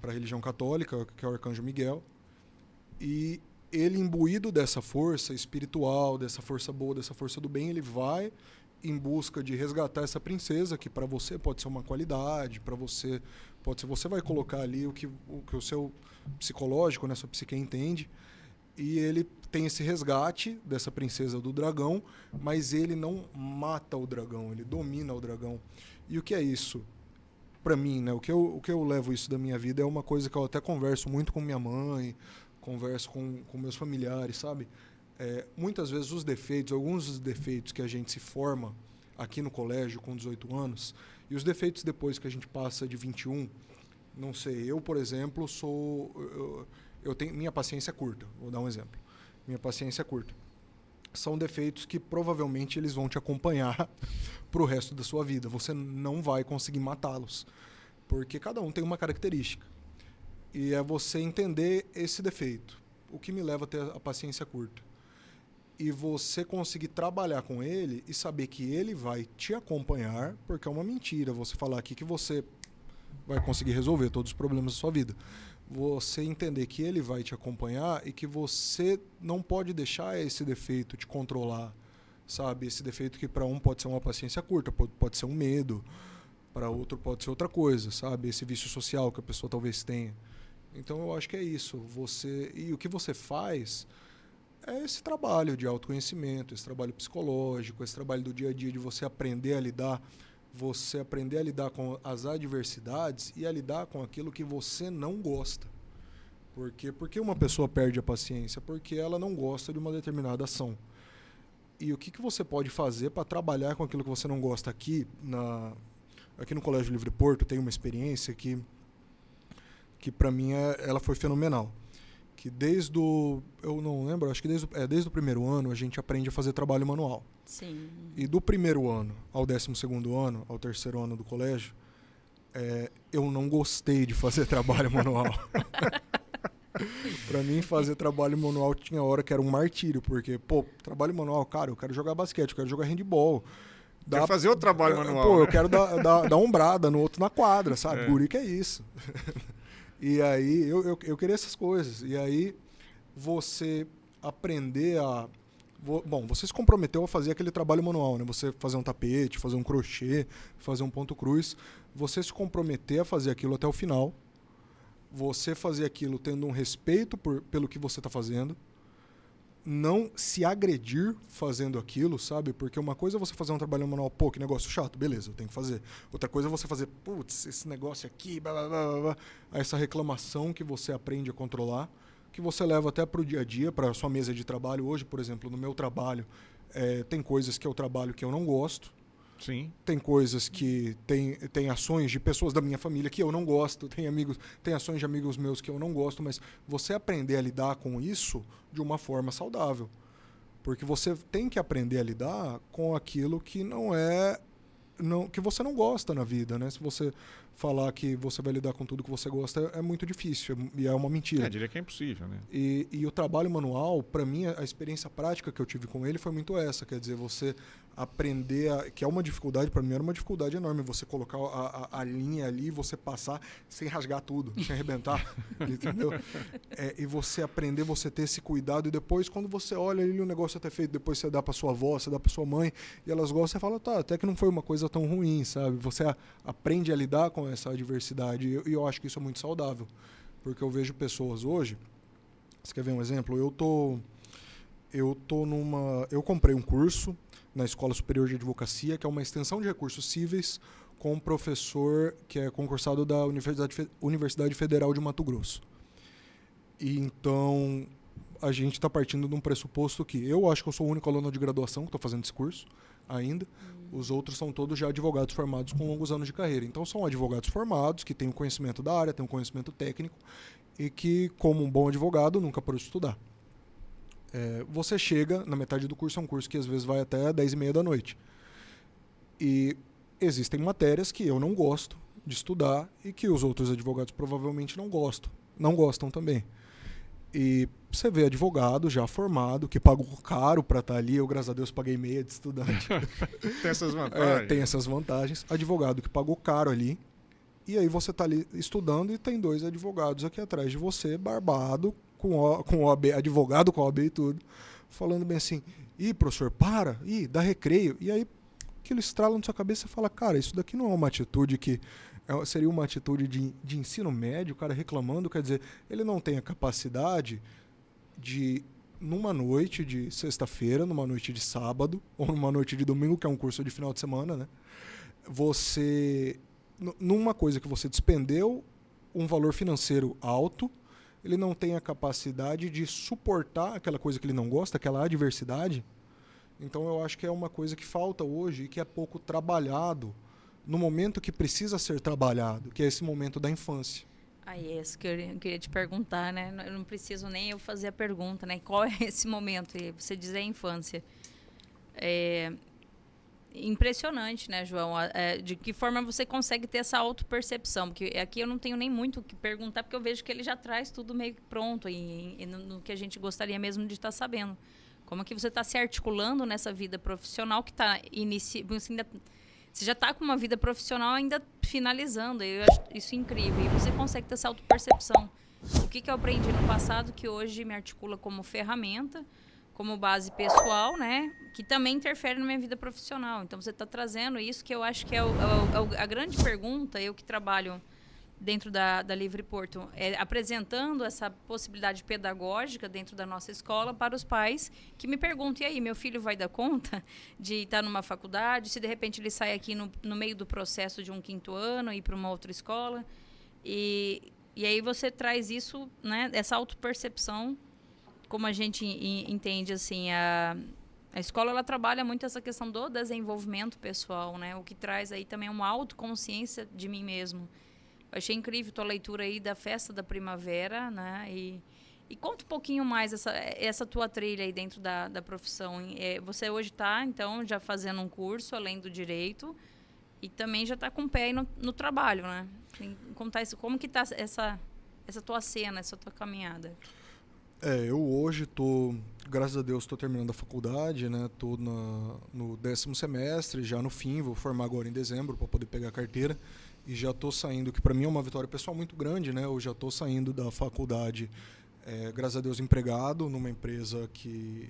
para a religião católica, que é o arcanjo Miguel. E ele, imbuído dessa força espiritual, dessa força boa, dessa força do bem, ele vai em busca de resgatar essa princesa, que para você pode ser uma qualidade, para você vai colocar ali o que o seu psicológico, né, sua psique entende. E ele tem esse resgate dessa princesa do dragão, mas ele não mata o dragão, ele domina o dragão. E o que é isso? Para mim, né, o que eu levo isso da minha vida é uma coisa que eu até converso muito com minha mãe, converso com meus familiares, sabe? Muitas vezes alguns dos defeitos que a gente se forma aqui no colégio com 18 anos, e os defeitos depois que a gente passa de 21, não sei, eu, por exemplo, minha paciência é curta, vou dar um exemplo. Minha paciência é curta. São defeitos que provavelmente eles vão te acompanhar para o resto da sua vida. Você não vai conseguir matá-los, porque cada um tem uma característica. E é você entender esse defeito. O que me leva a ter a paciência curta. e você conseguir trabalhar com ele e saber que ele vai te acompanhar, porque é uma mentira você falar aqui que você vai conseguir resolver todos os problemas da sua vida. Você entender que ele vai te acompanhar e que você não pode deixar esse defeito te controlar, sabe? Esse defeito que para um pode ser uma paciência curta, pode ser um medo, para outro pode ser outra coisa, sabe? Esse vício social que a pessoa talvez tenha. Então eu acho que é isso. E o que você faz é esse trabalho de autoconhecimento, esse trabalho psicológico, esse trabalho do dia a dia de você aprender a lidar com as adversidades e a lidar com aquilo que você não gosta. Por que uma pessoa perde a paciência? Porque ela não gosta de uma determinada ação. E o que você pode fazer para trabalhar com aquilo que você não gosta? Aqui no Colégio Livre Porto tem uma experiência que para mim ela foi fenomenal. Que eu não lembro, acho que desde o primeiro ano a gente aprende a fazer trabalho manual. Sim. E do primeiro ano ao 12º ano, ao terceiro ano do colégio, eu não gostei de fazer trabalho manual. Para mim, fazer trabalho manual tinha hora que era um martírio, porque, trabalho manual, cara, eu quero jogar basquete, eu quero jogar handball. Quer fazer o trabalho manual, né? Eu quero dar ombrada no outro na quadra, sabe? Guri que é isso. E aí, eu queria essas coisas. E aí, você aprender você se comprometeu a fazer aquele trabalho manual, né? Você fazer um tapete, fazer um crochê, fazer um ponto cruz. Você se comprometer a fazer aquilo até o final. Você fazer aquilo tendo um respeito pelo que você está fazendo. Não se agredir fazendo aquilo, sabe? Porque uma coisa é você fazer um trabalho manual, que negócio chato, beleza, eu tenho que fazer. Outra coisa é você fazer, esse negócio aqui, blá, blá, blá, blá. Essa reclamação que você aprende a controlar, que você leva até para o dia a dia, para a sua mesa de trabalho. Hoje, por exemplo, no meu trabalho, tem coisas que eu trabalho que eu não gosto. Sim. Tem coisas que tem ações de pessoas da minha família que eu não gosto, tem ações de amigos meus que eu não gosto, mas você aprender a lidar com isso de uma forma saudável. Porque você tem que aprender a lidar com aquilo que que você não gosta na vida, né? Se você falar que você vai lidar com tudo que você gosta, é muito difícil e é uma mentira. Eu diria que é impossível, né? E o trabalho manual, para mim, a experiência prática que eu tive com ele foi muito essa. Quer dizer, você aprender, que é uma dificuldade, para mim era uma dificuldade enorme, você colocar a linha ali e você passar sem rasgar tudo, sem arrebentar, entendeu? E você aprender, você ter esse cuidado, e depois, quando você olha ali o negócio até feito, depois você dá para sua avó, você dá para sua mãe, e elas gostam, você fala, até que não foi uma coisa tão ruim, sabe? Você aprende a lidar com essa adversidade, e eu acho que isso é muito saudável, porque eu vejo pessoas hoje, você quer ver um exemplo? Eu comprei um curso na Escola Superior de Advocacia, que é uma extensão de recursos cíveis, com um professor que é concursado da Universidade Federal de Mato Grosso. E então, a gente está partindo de um pressuposto que eu acho que eu sou o único aluno de graduação que estou fazendo esse curso ainda. Os outros são todos já advogados formados com longos anos de carreira. Então, são advogados formados, que têm o conhecimento da área, têm o conhecimento técnico, e que, como um bom advogado, nunca parou de estudar. Você chega, na metade do curso, é um curso que às vezes vai até 10h30 da noite. E existem matérias que eu não gosto de estudar e que os outros advogados provavelmente não gostam também. E você vê advogado já formado, que pagou caro para estar ali, eu, graças a Deus, paguei meia de estudante. Tem essas vantagens. Tem essas vantagens. Advogado que pagou caro ali, e aí você está ali estudando e tem 2 advogados aqui atrás de você, barbado, com OAB, advogado com OAB e tudo, falando bem assim, professor, dá recreio. E aí aquilo estrala na sua cabeça e fala, cara, isso daqui não é uma atitude que seria uma atitude de ensino médio, o cara reclamando, quer dizer, ele não tem a capacidade de, numa noite de sexta-feira, numa noite de sábado, ou numa noite de domingo, que é um curso de final de semana, né? Numa coisa que você despendeu um valor financeiro alto, ele não tem a capacidade de suportar aquela coisa que ele não gosta, aquela adversidade. Então eu acho que é uma coisa que falta hoje e que é pouco trabalhado no momento que precisa ser trabalhado, que é esse momento da infância. É isso que eu queria te perguntar, né? Eu não preciso nem eu fazer a pergunta, né? Qual é esse momento? E você diz a infância. Impressionante, né, João? De que forma você consegue ter essa autopercepção? Porque aqui eu não tenho nem muito o que perguntar, porque eu vejo que ele já traz tudo meio que pronto no que a gente gostaria mesmo de estar sabendo. Como que você está se articulando nessa vida profissional que está você já está com uma vida profissional ainda finalizando. Eu acho isso incrível. E você consegue ter essa autopercepção. O que eu aprendi no passado que hoje me articula como ferramenta, como base pessoal, né? Que também interfere na minha vida profissional. Então, você está trazendo isso que eu acho que é a grande pergunta, eu que trabalho dentro da Livre Porto, apresentando essa possibilidade pedagógica dentro da nossa escola para os pais que me perguntam, e aí, meu filho vai dar conta de estar numa faculdade, se de repente ele sai aqui no meio do processo de um 5º ano e ir para uma outra escola? E aí você traz isso, né, essa autopercepção, como a gente entende, assim, a escola ela trabalha muito essa questão do desenvolvimento pessoal, né, o que traz aí também uma autoconsciência de mim mesmo. Eu achei incrível tua leitura aí da Festa da Primavera, né, e conta um pouquinho mais essa tua trilha aí dentro da profissão. Você hoje está, então, já fazendo um curso, além do direito, e também já está com o pé aí no trabalho, né? Contar isso, como que está essa tua cena, essa tua caminhada? Eu hoje graças a Deus, estou terminando a faculdade, né? Estou no 10º semestre, já no fim, vou formar agora em dezembro para poder pegar a carteira. E já estou saindo, que para mim é uma vitória pessoal muito grande, né? Eu já estou saindo da faculdade, graças a Deus, empregado numa empresa que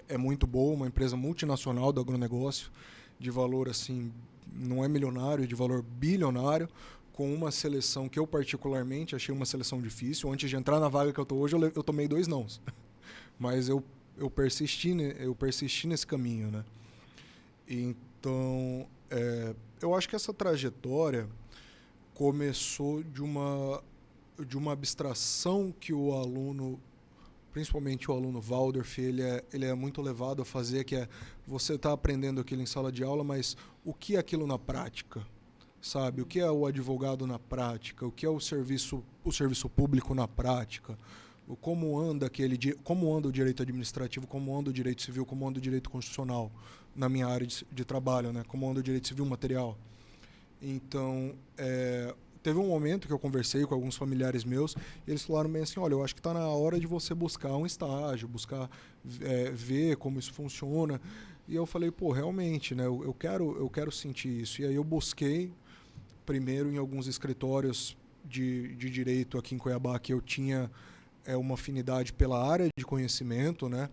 é muito boa, uma empresa multinacional do agronegócio, de valor, assim, não é milionário, de valor bilionário, com uma seleção que eu particularmente achei uma seleção difícil. Antes de entrar na vaga que eu estou hoje, eu tomei 2 nãos. Mas eu persisti nesse caminho, né? Então, eu acho que essa trajetória começou de uma abstração que o aluno, principalmente o aluno Waldorf, ele é muito levado a fazer, que é você está aprendendo aquilo em sala de aula, mas o que é aquilo na prática? Sabe? O que é o advogado na prática? O que é o serviço público na prática? Como anda o direito administrativo, como anda o direito civil, como anda o direito constitucional na minha área de trabalho, né? Como anda o direito civil material. Então, teve um momento que eu conversei com alguns familiares meus e eles falaram bem assim, olha, eu acho que está na hora de você buscar um estágio, buscar ver como isso funciona. E eu falei, pô, realmente, né? Eu quero sentir isso. E aí eu busquei primeiro em alguns escritórios de direito aqui em Cuiabá que eu tinha uma afinidade pela área de conhecimento, né?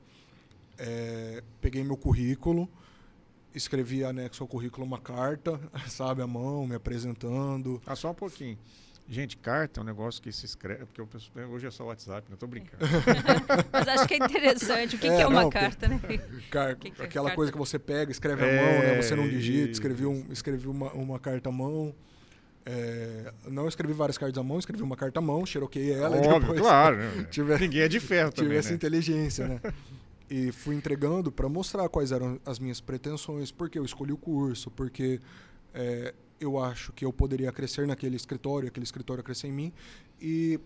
Peguei meu currículo, escrevi anexo ao currículo uma carta, sabe, à mão, me apresentando. Só um pouquinho. Gente, carta é um negócio que se escreve, porque hoje é só WhatsApp, não tô brincando. Mas acho que é interessante. O que é uma carta, né? Aquela coisa que você pega, escreve à mão, né? Você não digita, escrevi uma carta à mão. Não escrevi várias cartas à mão, escrevi uma carta à mão, xeroquei ela. Óbvio, e depois, claro. Ninguém é de ferro também, tive essa né? inteligência, né? E fui entregando para mostrar quais eram as minhas pretensões, porque eu escolhi o curso, porque eu acho que eu poderia crescer naquele escritório, aquele escritório crescer em mim. E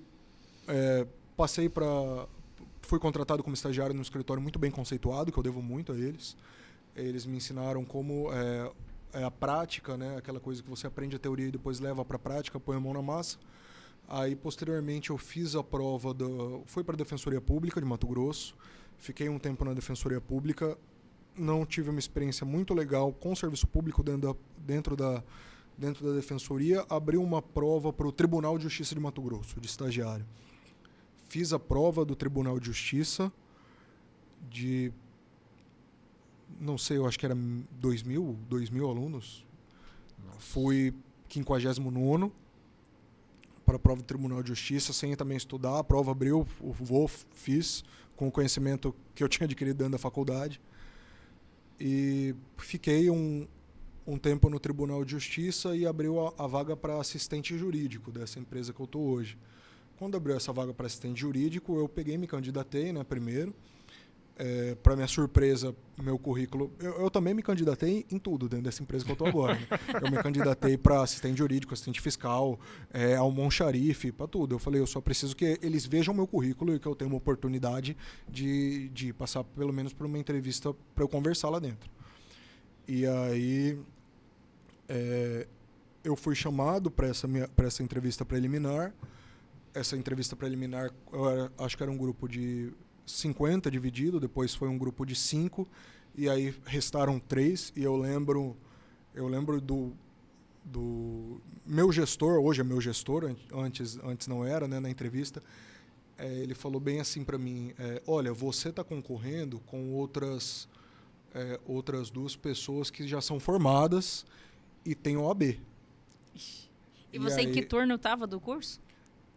fui contratado como estagiário num escritório muito bem conceituado, que eu devo muito a eles. Eles me ensinaram como a prática, né? Aquela coisa que você aprende a teoria e depois leva para a prática, põe a mão na massa. Aí, posteriormente, eu fiz a prova, fui para a Defensoria Pública de Mato Grosso, fiquei um tempo na Defensoria Pública, não tive uma experiência muito legal com o serviço público dentro da Defensoria, abri uma prova para o Tribunal de Justiça de Mato Grosso, de estagiário. Fiz a prova do Tribunal de Justiça não sei, eu acho que era 2.000 alunos. Nossa. Fui 59º para a prova do Tribunal de Justiça, sem também estudar. A prova abriu, fiz com o conhecimento que eu tinha adquirido dentro da faculdade. E fiquei um tempo no Tribunal de Justiça e abriu a vaga para assistente jurídico dessa empresa que eu estou hoje. Quando abriu essa vaga para assistente jurídico, eu peguei e me candidatei, né, primeiro. Para minha surpresa, meu currículo... Eu também me candidatei em tudo dentro dessa empresa que eu estou agora. Né? Eu me candidatei para assistente jurídico, assistente fiscal, almoxarife, para tudo. Eu falei, eu só preciso que eles vejam meu currículo e que eu tenha uma oportunidade de passar pelo menos por uma entrevista para eu conversar lá dentro. E aí eu fui chamado para essa entrevista preliminar. Essa entrevista preliminar, acho que era um grupo de 50 dividido, depois foi um grupo de 5, e aí restaram 3, e eu lembro do meu gestor, hoje é meu gestor, antes não era, né, na entrevista, ele falou bem assim para mim, olha, você está concorrendo com outras 2 pessoas que já são formadas e têm OAB. E você em que turno estava do curso?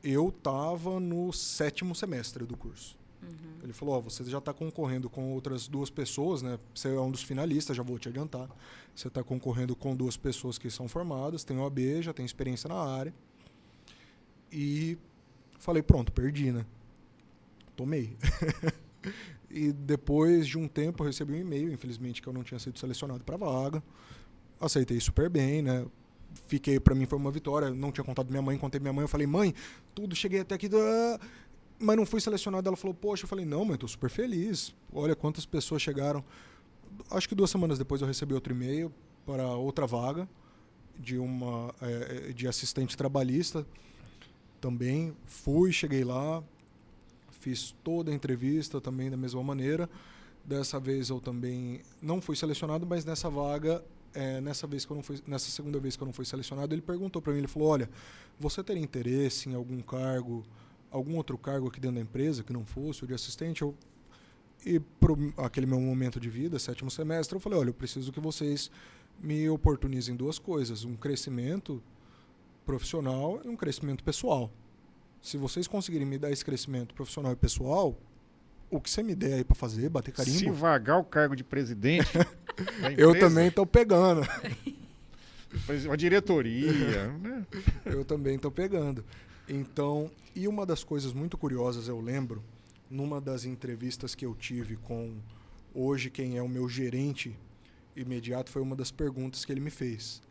Eu estava no 7º semestre do curso. Uhum. Ele falou, você já está concorrendo com outras 2 pessoas, né? Você é um dos finalistas, já vou te adiantar. Você está concorrendo com 2 pessoas que são formadas, tem OAB, já tem experiência na área. E falei, pronto, perdi, né? Tomei. E depois de um tempo eu recebi um e-mail, infelizmente, que eu não tinha sido selecionado para a vaga. Aceitei super bem, né? Para mim foi uma vitória. Não tinha contado minha mãe, contei minha mãe. Eu falei, mãe, cheguei até aqui, mas não fui selecionado. Ela falou, poxa, eu falei, não, mãe, estou super feliz. Olha quantas pessoas chegaram. Acho que 2 semanas depois eu recebi outro e-mail para outra vaga de assistente trabalhista. Também cheguei lá, fiz toda a entrevista também da mesma maneira. Dessa vez eu também não fui selecionado, mas nessa vaga, nessa segunda vez que eu não fui selecionado, ele perguntou para mim, ele falou, olha, você teria interesse em algum outro cargo aqui dentro da empresa que não fosse o de assistente? E para aquele meu momento de vida, 7º semestre, eu falei, olha, eu preciso que vocês me oportunizem 2 coisas, um crescimento profissional e um crescimento pessoal. Se vocês conseguirem me dar esse crescimento profissional e pessoal, o que você me der aí para fazer, bater carimbo... Se vagar o cargo de presidente da empresa, eu também estou pegando. A diretoria, né? Eu também estou pegando. Então, e uma das coisas muito curiosas, eu lembro, numa das entrevistas que eu tive com hoje quem é o meu gerente imediato, foi uma das perguntas que ele me fez.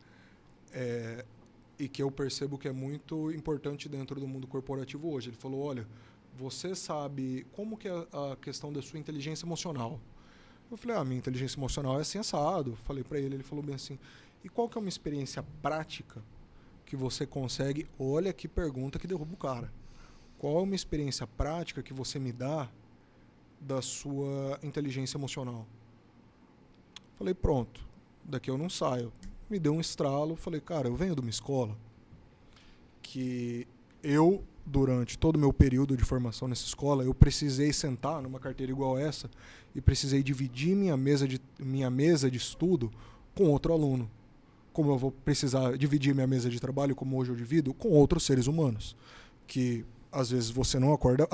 E que eu percebo que é muito importante dentro do mundo corporativo hoje. Ele falou, olha, você sabe como que é a questão da sua inteligência emocional? Eu falei, minha inteligência emocional é assim assado. Falei para ele falou bem assim, e qual que é uma experiência prática que você consegue, olha que pergunta que derruba o cara, qual é uma experiência prática que você me dá da sua inteligência emocional? Falei, pronto, daqui eu não saio. Me deu um estralo, falei, cara, eu venho de uma escola que eu, durante todo o meu período de formação nessa escola, eu precisei sentar numa carteira igual essa e precisei dividir minha mesa de estudo com outro aluno. Como eu vou precisar dividir minha mesa de trabalho, como hoje eu divido, com outros seres humanos, que às vezes você não acorda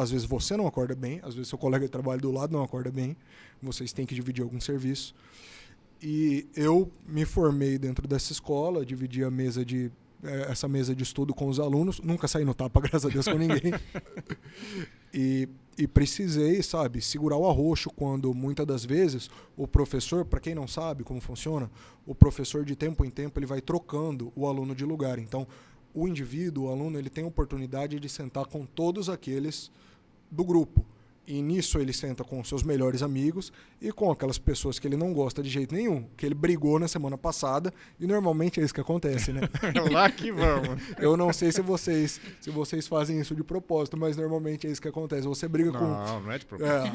bem, às vezes seu colega de trabalho do lado não acorda bem, vocês têm que dividir algum serviço. E eu me formei dentro dessa escola, dividi essa mesa de estudo com os alunos, nunca saí no tapa, graças a Deus, com ninguém. E precisei, segurar o arroxo quando, muitas das vezes, o professor, para quem não sabe como funciona, o professor de tempo em tempo ele vai trocando o aluno de lugar. Então, o indivíduo, o aluno, ele tem a oportunidade de sentar com todos aqueles do grupo. E nisso ele senta com os seus melhores amigos e com aquelas pessoas que ele não gosta de jeito nenhum, que ele brigou na semana passada, e normalmente é isso que acontece, né? Lá que vamos. Eu não sei se vocês fazem isso de propósito, mas normalmente é isso que acontece. Você briga com... Não é de propósito.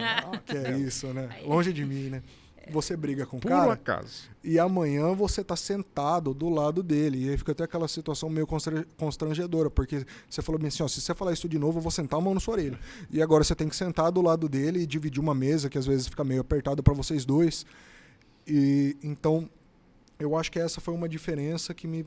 Que é isso, né? Longe de mim, né? Você briga com o Puro cara acaso. E amanhã você tá sentado do lado dele. E aí fica até aquela situação meio constrangedora, porque você falou bem assim, se você falar isso de novo, eu vou sentar a mão na sua orelha. E agora você tem que sentar do lado dele e dividir uma mesa, que às vezes fica meio apertada para vocês dois. E então, eu acho que essa foi uma diferença que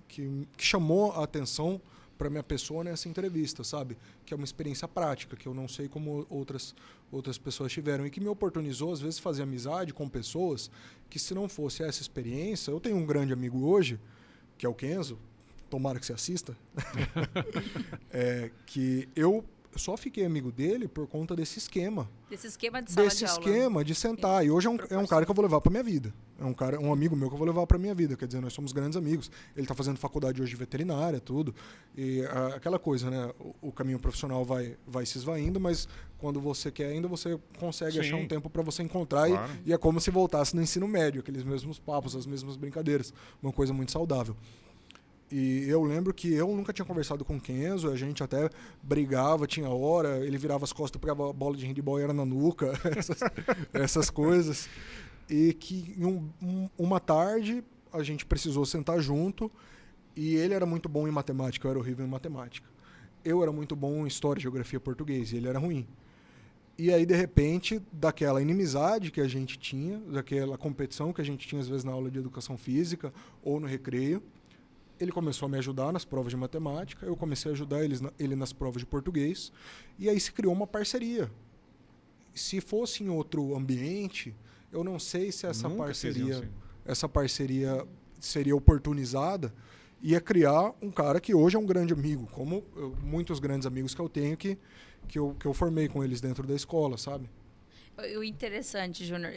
que chamou a atenção para minha pessoa nessa entrevista, sabe? Que é uma experiência prática, que eu não sei como outras pessoas tiveram, e que me oportunizou, às vezes, fazer amizade com pessoas que, se não fosse essa experiência... Eu tenho um grande amigo hoje, que é o Kenzo, tomara que você assista, que eu só fiquei amigo dele por conta desse esquema. Desse esquema de sala de aula. Desse esquema de sentar. E hoje é um cara que eu vou levar para minha vida. Um amigo meu que eu vou levar para minha vida. Quer dizer, nós somos grandes amigos. Ele está fazendo faculdade hoje de veterinária, tudo. E aquela coisa, né? O caminho profissional vai se esvaindo, mas quando você quer ainda, você consegue achar um tempo para você encontrar. Claro. E é como se voltasse no ensino médio, aqueles mesmos papos, as mesmas brincadeiras. Uma coisa muito saudável. E eu lembro que eu nunca tinha conversado com o Kenzo, a gente até brigava, tinha hora, ele virava as costas, pegava a bola de handball e era na nuca, essas coisas. E que uma tarde a gente precisou sentar junto e ele era muito bom em matemática, eu era horrível em matemática. Eu era muito bom em história, geografia, português e ele era ruim. E aí, de repente, daquela inimizade que a gente tinha, daquela competição que a gente tinha às vezes na aula de educação física ou no recreio, ele começou a me ajudar nas provas de matemática, eu comecei a ajudar ele nas provas de português, e aí se criou uma parceria. Se fosse em outro ambiente, eu não sei se essa parceria seria oportunizada, ia criar um cara que hoje é um grande amigo, como muitos grandes amigos que eu tenho que eu formei com eles dentro da escola, sabe? O interessante, Júnior,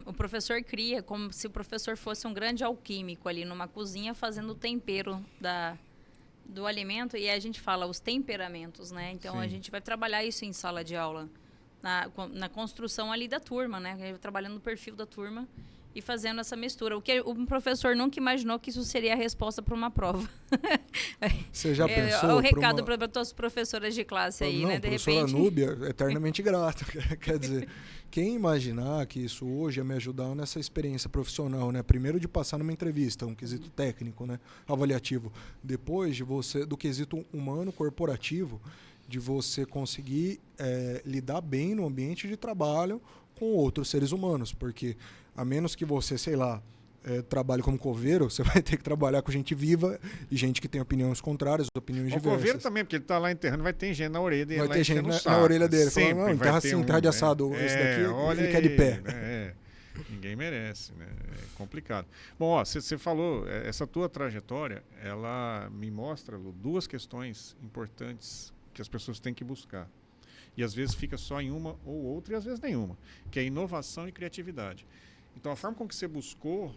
o professor cria como se o professor fosse um grande alquímico ali numa cozinha fazendo o tempero do alimento, e a gente fala os temperamentos, né? Então, Sim. a gente vai trabalhar isso em sala de aula, na construção ali da turma, né? Trabalhando no perfil da turma e fazendo essa mistura. O que o professor nunca imaginou que isso seria a resposta para uma prova. Você já pensou? O recado para as professoras de classe aí, não, né? De professora repente... Núbia, eternamente grata. Quer dizer, quem imaginar que isso hoje ia me ajudar nessa experiência profissional, né? Primeiro de passar numa entrevista, um quesito técnico, né? Avaliativo. Depois do quesito humano, corporativo, de você conseguir lidar bem no ambiente de trabalho com outros seres humanos, porque a menos que você, sei lá, trabalhe como coveiro, você vai ter que trabalhar com gente viva e gente que tem opiniões contrárias, opiniões diversas. O coveiro também, porque ele está lá enterrando, vai ter gente na orelha dele. Vai ter gente na orelha dele, falando, não, enterra assim, enterra de assado, esse daqui olha ele quer de pé. Né? Ninguém merece, né? É complicado. Bom, ó, você falou, essa tua trajetória, ela me mostra, Lu, duas questões importantes que as pessoas têm que buscar. E às vezes fica só em uma ou outra e às vezes nenhuma, que é inovação e criatividade. Então, a forma como que você buscou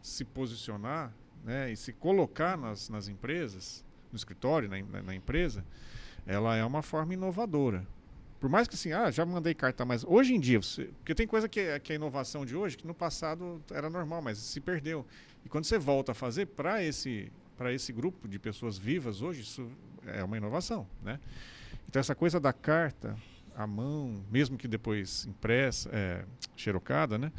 se posicionar, né, e se colocar nas empresas, no escritório, na empresa, ela é uma forma inovadora. Por mais que assim, já mandei carta, mas hoje em dia, porque tem coisa que é inovação de hoje, que no passado era normal, mas se perdeu. E quando você volta a fazer para esse grupo de pessoas vivas hoje, isso é uma inovação, né? Então, essa coisa da carta à mão, mesmo que depois impressa, xerocada, né?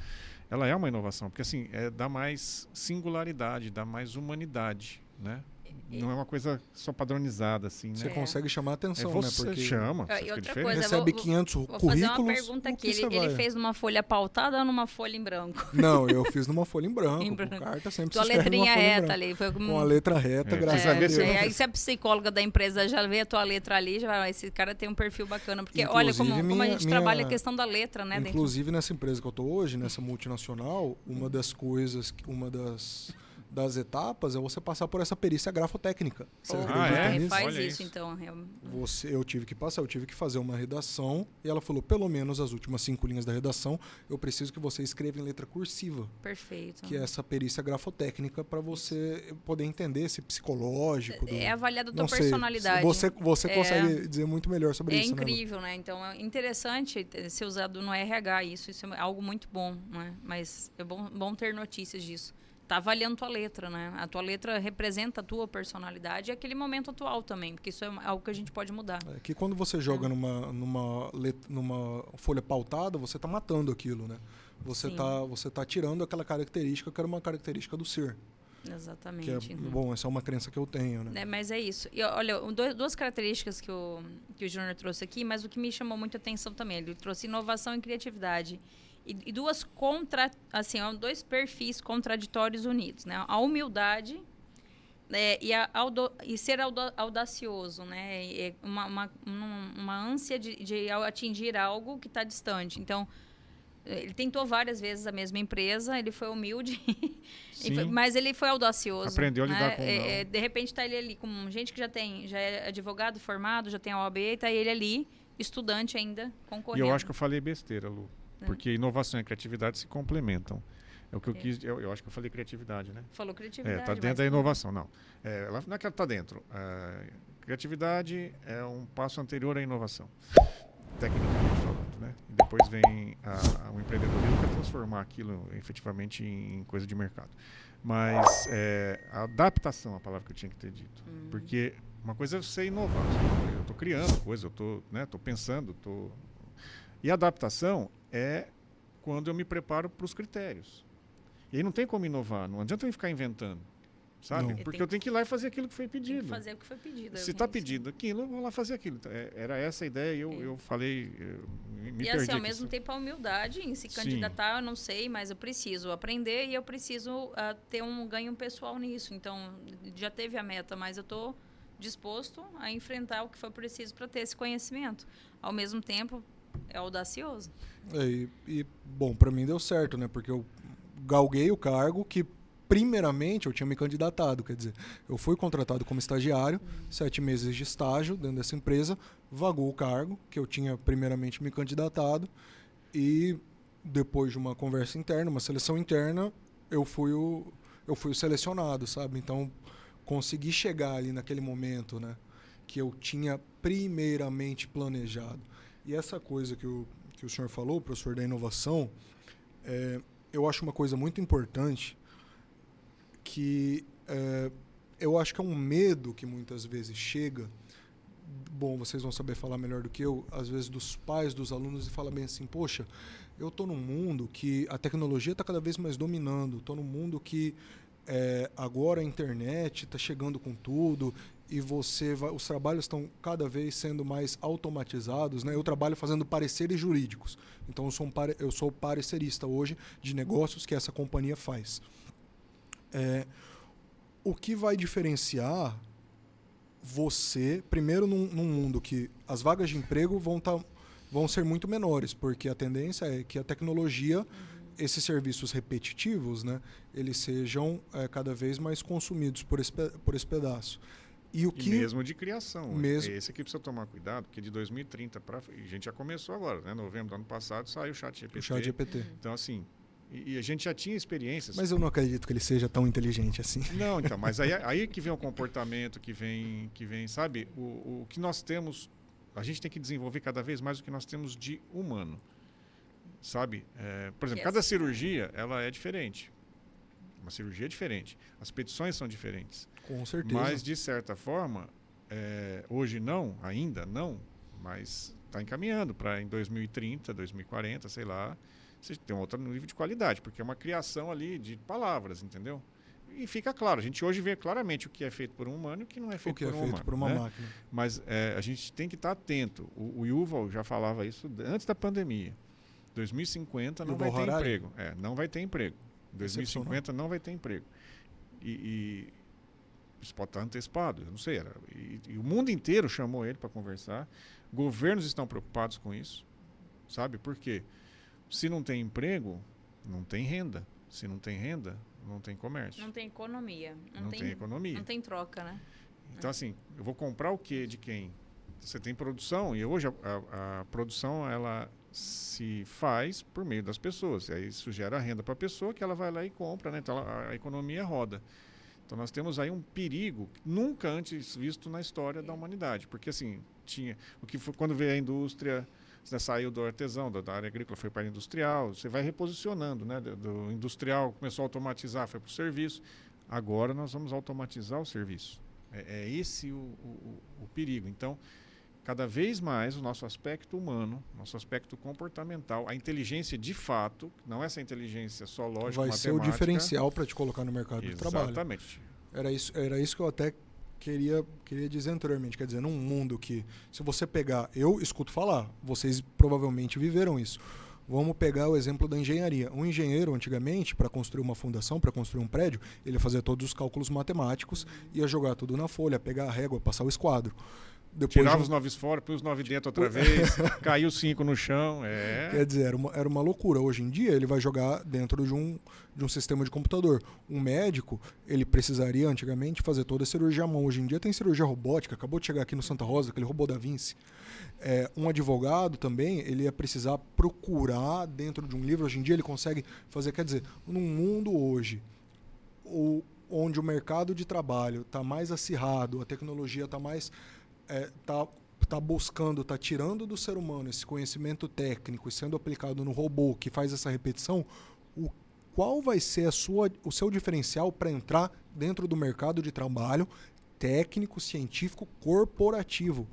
Ela é uma inovação, porque assim, dá mais singularidade, dá mais humanidade, né? Não é uma coisa só padronizada, assim, né? Você consegue chamar a atenção, você né? Porque chama, E outra diferente. coisa, recebe 500 currículos. Vou fazer uma pergunta aqui. Ele fez numa folha pautada ou numa folha em branco? Não, eu fiz numa folha em branco. Em branco. Carta sempre Tua se escreve numa letrinha folha em reta branco. ali. Foi Com a letra reta, graças a Deus. Aí se a psicóloga da empresa já vê a tua letra ali, já vai, esse cara tem um perfil bacana. Porque olha como a gente trabalha a questão da letra, né? Inclusive nessa empresa que eu tô hoje, nessa multinacional, uma das etapas é você passar por essa perícia grafotécnica. Você acredita nisso? Faz Olha isso, então. Eu tive que fazer uma redação e ela falou, pelo menos as últimas 5 linhas da redação, eu preciso que você escreva em letra cursiva. Perfeito. Que é essa perícia grafotécnica para você poder entender esse psicológico. É avaliado a tua personalidade. Você consegue dizer muito melhor sobre isso, né? É incrível, né? Então, é interessante ser usado no RH isso é algo muito bom, né? Mas é bom ter notícias disso. Tá avaliando tua letra, né? A tua letra representa a tua personalidade e aquele momento atual também, porque isso é algo que a gente pode mudar. É que quando você joga numa folha pautada, você tá matando aquilo, né? Você tá tirando aquela característica que era uma característica do ser. Exatamente. Bom, essa é uma crença que eu tenho, né? Mas é isso. E olha, duas características que o Júnior trouxe aqui, mas o que me chamou muita atenção também, ele trouxe inovação e criatividade. E dois perfis contraditórios unidos, né? A humildade e ser audacioso, né? Uma ânsia de atingir algo que está distante. Então, ele tentou várias vezes a mesma empresa, ele foi humilde, mas ele foi audacioso. Aprendeu a lidar com de repente está ele ali com gente que já é advogado formado, já tem a OAB, está ele ali, estudante ainda, concorrendo. E eu acho que eu falei besteira, Lu. Porque inovação e criatividade se complementam. É o que eu quis. Eu acho que eu falei criatividade, né? Falou criatividade. Está dentro da inovação, não. Não é que ela está dentro. Criatividade é um passo anterior à inovação. Tecnicamente falando, né? e depois vem o empreendedorismo para transformar aquilo efetivamente em coisa de mercado. Mas a adaptação, a palavra que eu tinha que ter dito. Porque uma coisa é você inovar. Eu estou criando coisa, eu estou pensando. E a adaptação é quando eu me preparo para os critérios. E aí não tem como inovar, não adianta eu ficar inventando. Sabe? Não. Porque eu tenho que ir lá e fazer aquilo que foi pedido. Tem que fazer o que foi pedido. Se está pedindo aquilo, eu vou lá fazer aquilo. Então, era essa a ideia e eu falei, me e perdi assim, ao aqui. mesmo tempo, a humildade em se candidatar, eu não sei, mas eu preciso aprender e eu preciso ter um ganho pessoal nisso. Então, já teve a meta, mas eu estou disposto a enfrentar o que for preciso para ter esse conhecimento. Ao mesmo tempo, é audacioso. Bom, para mim deu certo, né? Porque eu galguei o cargo que primeiramente eu tinha me candidatado, quer dizer, eu fui contratado como estagiário, 7 meses de estágio dentro dessa empresa, vagou o cargo, que eu tinha primeiramente me candidatado, e depois de uma conversa interna, uma seleção interna, eu fui o selecionado, sabe? Então, consegui chegar ali naquele momento, né, que eu tinha primeiramente planejado. E essa coisa que o senhor falou, professor, da inovação, eu acho uma coisa muito importante, que eu acho que é um medo que muitas vezes chega, bom, vocês vão saber falar melhor do que eu, às vezes dos pais, dos alunos, e fala bem assim, poxa, eu estou num mundo que a tecnologia está cada vez mais dominando, estou num mundo que agora a internet está chegando com tudo e os trabalhos estão cada vez sendo mais automatizados, né? Eu trabalho fazendo pareceres jurídicos, então eu sou parecerista hoje de negócios que essa companhia faz. O que vai diferenciar você, primeiro num mundo que as vagas de emprego vão ser muito menores, porque a tendência é que a tecnologia, esses serviços repetitivos, né, eles sejam cada vez mais consumidos por esse pedaço. E mesmo de criação. Esse aqui precisa tomar cuidado, porque de 2030 para frente, a gente já começou agora, né? Novembro do ano passado saiu o ChatGPT. Então, assim, e a gente já tinha experiências. Mas eu não acredito que ele seja tão inteligente assim. Não, então, mas aí que vem o comportamento, que vem, sabe, o que nós temos, a gente tem que desenvolver cada vez mais o que nós temos de humano, sabe? Por exemplo, cada cirurgia, ela é diferente. Uma cirurgia é diferente. As petições são diferentes. Com certeza. Mas, de certa forma, hoje ainda não, mas está encaminhando para em 2030, 2040, sei lá, você tem um outro nível de qualidade, porque é uma criação ali de palavras, entendeu? E fica claro, a gente hoje vê claramente o que é feito por um humano e o que não é feito por um humano. Por uma né? máquina. Mas a gente tem que estar atento. O Yuval já falava isso antes da pandemia. 2050 não vai ter emprego. Não vai ter emprego. 2050 não vai ter emprego. E isso pode estar antecipado, eu não sei. E o mundo inteiro chamou ele para conversar. Governos estão preocupados com isso. Sabe por quê? Se não tem emprego, não tem renda. Se não tem renda, não tem comércio. Não tem economia. Não tem economia. Não tem troca, né? Então, assim, eu vou comprar o quê de quem? Você tem produção, e hoje a produção, ela se faz por meio das pessoas. E aí isso gera renda para a pessoa, que ela vai lá e compra, né? Então a economia roda. Então nós temos aí um perigo nunca antes visto na história da humanidade. Porque, assim, quando veio a indústria... Você saiu do artesão, da área agrícola, foi para a industrial, você vai reposicionando, né? Do industrial começou a automatizar, foi para o serviço. Agora nós vamos automatizar o serviço. É esse o perigo. Então, cada vez mais o nosso aspecto humano, nosso aspecto comportamental, a inteligência de fato, não essa inteligência só lógica, vai matemática. Ser o diferencial para te colocar no mercado de trabalho. Exatamente. Era isso que eu até queria dizer anteriormente. Quer dizer, num mundo que, se você pegar... Eu escuto falar, vocês provavelmente viveram isso. Vamos pegar o exemplo da engenharia. Um engenheiro, antigamente, para construir uma fundação, para construir um prédio, ele fazia todos os cálculos matemáticos, ia jogar tudo na folha, pegar a régua, passar o esquadro. Tirava os 9 fora, põe os 9 dentro outra vez, caiu 5 no chão. Quer dizer, era uma loucura. Hoje em dia, ele vai jogar dentro de um sistema de computador. Um médico, ele precisaria, antigamente, fazer toda a cirurgia à mão. Hoje em dia tem cirurgia robótica, acabou de chegar aqui no Santa Rosa, aquele robô da Vinci. Um advogado também, ele ia precisar procurar dentro de um livro. Hoje em dia, ele consegue fazer... Quer dizer, num mundo hoje, onde o mercado de trabalho está mais acirrado, a tecnologia está mais... tá está buscando, está tirando do ser humano esse conhecimento técnico e sendo aplicado no robô que faz essa repetição, qual vai ser o seu diferencial para entrar dentro do mercado de trabalho técnico, científico, corporativo?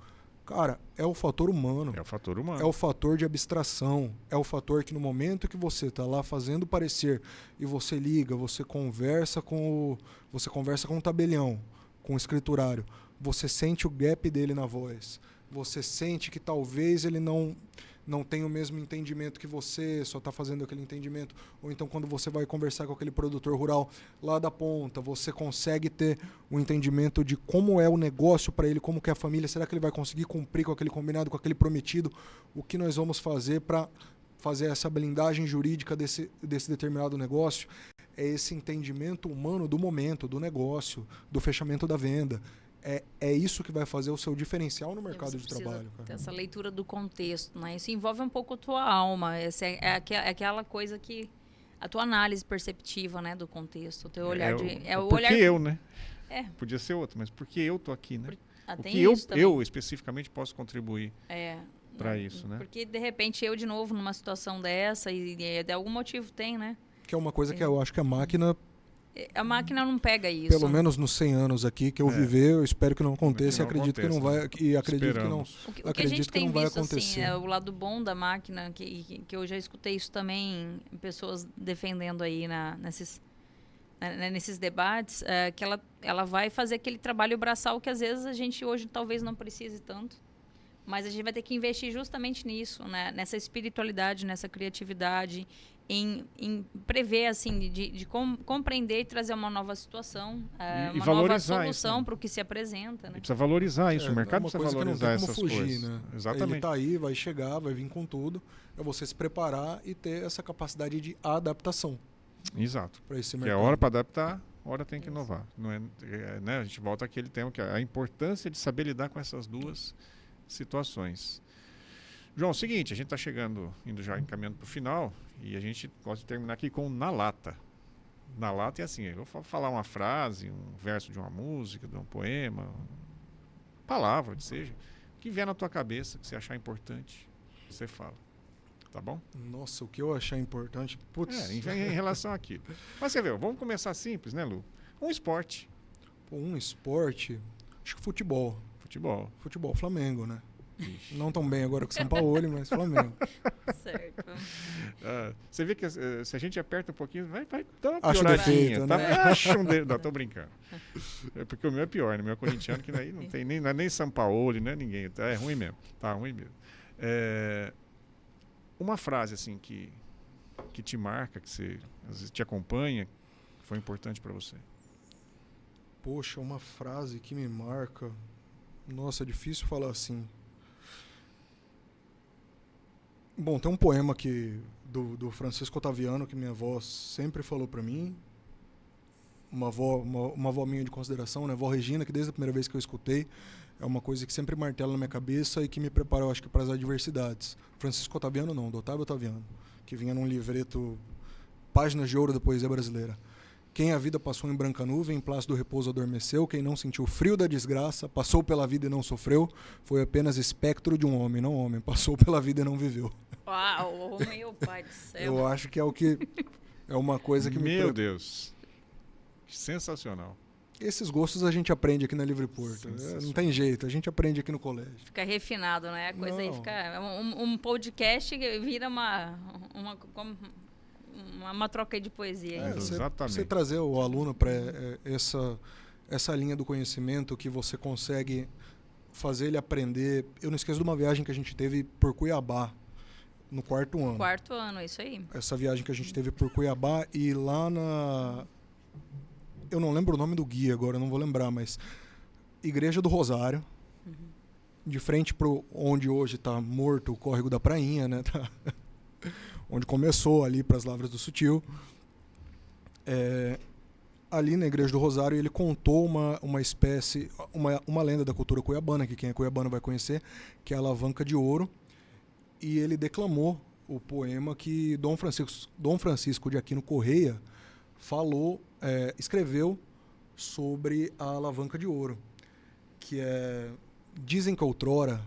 Cara, é o fator humano. É o fator humano. É o fator de abstração. É o fator que no momento que você está lá fazendo parecer e você liga, você conversa com o tabelião, com o escriturário, você sente o gap dele na voz. Você sente que talvez ele não tem o mesmo entendimento que você, só está fazendo aquele entendimento. Ou então quando você vai conversar com aquele produtor rural lá da ponta, você consegue ter um entendimento de como é o negócio para ele, como que é a família, será que ele vai conseguir cumprir com aquele combinado, com aquele prometido? O que nós vamos fazer para fazer essa blindagem jurídica desse determinado negócio? É esse entendimento humano do momento, do negócio, do fechamento da venda. É isso que vai fazer o seu diferencial no mercado de trabalho. Cara. Essa leitura do contexto, né? Isso envolve um pouco a tua alma. Essa é aquela coisa que... A tua análise perceptiva, né? Do contexto. O teu olhar porque eu, né? É. Podia ser outro, mas porque eu tô aqui, né? O tem que eu especificamente posso contribuir para isso, né? Porque, de repente, eu de novo numa situação dessa e de algum motivo tem, né? Que é uma coisa que eu acho que a máquina não pega isso. Pelo menos nos 100 anos aqui que eu viver, eu espero que não aconteça e acredito que não vai. E acredito que não. O que a gente tem visto, assim, é o lado bom da máquina, que eu já escutei isso também, pessoas defendendo aí nesses debates, que ela vai fazer aquele trabalho braçal que às vezes a gente hoje talvez não precise tanto. Mas a gente vai ter que investir justamente nisso, né? Nessa espiritualidade, nessa criatividade, em prever, assim, de compreender e trazer uma nova situação, uma nova solução para o que se apresenta. Né? E precisa valorizar isso, o mercado precisa valorizar essas fugir, coisas. Né? Exatamente. Ele está aí, vai chegar, vai vir com tudo, é você se preparar e ter essa capacidade de adaptação. Exato. Para esse mercado. Que é hora para adaptar, hora tem que inovar. Não né? A gente volta àquele tema, que é a importância de saber lidar com essas duas situações. João, é o seguinte, a gente está indo já encaminhando para o final, e a gente gosta de terminar aqui com Na Lata. Na Lata é assim, eu vou falar uma frase, um verso de uma música, de um poema, palavra, que seja, que vier na tua cabeça, que você achar importante, você fala. Tá bom? Nossa, o que eu achar importante, putz. Em relação àquilo. Mas você vê, vamos começar simples, né, Lu? Um esporte. Um esporte, acho que futebol. Futebol, Flamengo, né? Ixi. Não tão bem agora com o São Paulo, mas Flamengo. Certo. Você vê que se a gente aperta um pouquinho, vai dar uma acho pioradinha. Defeito, tá? né? Acho um defeito. Não, tô brincando. É porque o meu é pior, né? O meu é corintiano, que daí não tem nem São Paulo, não é ninguém. É ruim mesmo. Tá ruim mesmo. Uma frase assim que te marca, que você às vezes te acompanha, que foi importante para você. Poxa, uma frase que me marca. Nossa, é difícil falar assim. Bom, tem um poema do Francisco Otaviano que minha avó sempre falou para mim. Uma avó minha de consideração, né? Vó Regina, que desde a primeira vez que eu escutei, é uma coisa que sempre martela na minha cabeça e que me prepara, eu acho que, para as adversidades. Francisco Otaviano não, do Otávio Otaviano, que vinha num livreto Páginas de Ouro da Poesia Brasileira. Quem a vida passou em branca nuvem, em plácido repouso adormeceu. Quem não sentiu o frio da desgraça, passou pela vida e não sofreu, foi apenas espectro de um homem, não homem. Passou pela vida e não viveu. Uau, meu pai do céu. Eu acho que é uma coisa que Meu Deus. Sensacional. Esses gostos a gente aprende aqui na Livre Porto. Não tem jeito, a gente aprende aqui no colégio. Fica refinado, né? A coisa aí fica... Um podcast vira uma troca de poesia. Exatamente. Você trazer o aluno para essa linha do conhecimento que você consegue fazer ele aprender. Eu não esqueço de uma viagem que a gente teve por Cuiabá, no quarto ano. Quarto ano, isso aí. Essa viagem que a gente teve por Cuiabá e lá eu não lembro o nome do guia agora, não vou lembrar, mas Igreja do Rosário, de frente para onde hoje está morto o córrego da Prainha, né? Onde começou ali para as Lavras do Sutil. Ali na Igreja do Rosário ele contou uma lenda da cultura cuiabana, que quem é cuiabano vai conhecer, que é a Alavanca de Ouro, e ele declamou o poema que Dom Francisco de Aquino Correia escreveu sobre a Alavanca de Ouro, que dizem que outrora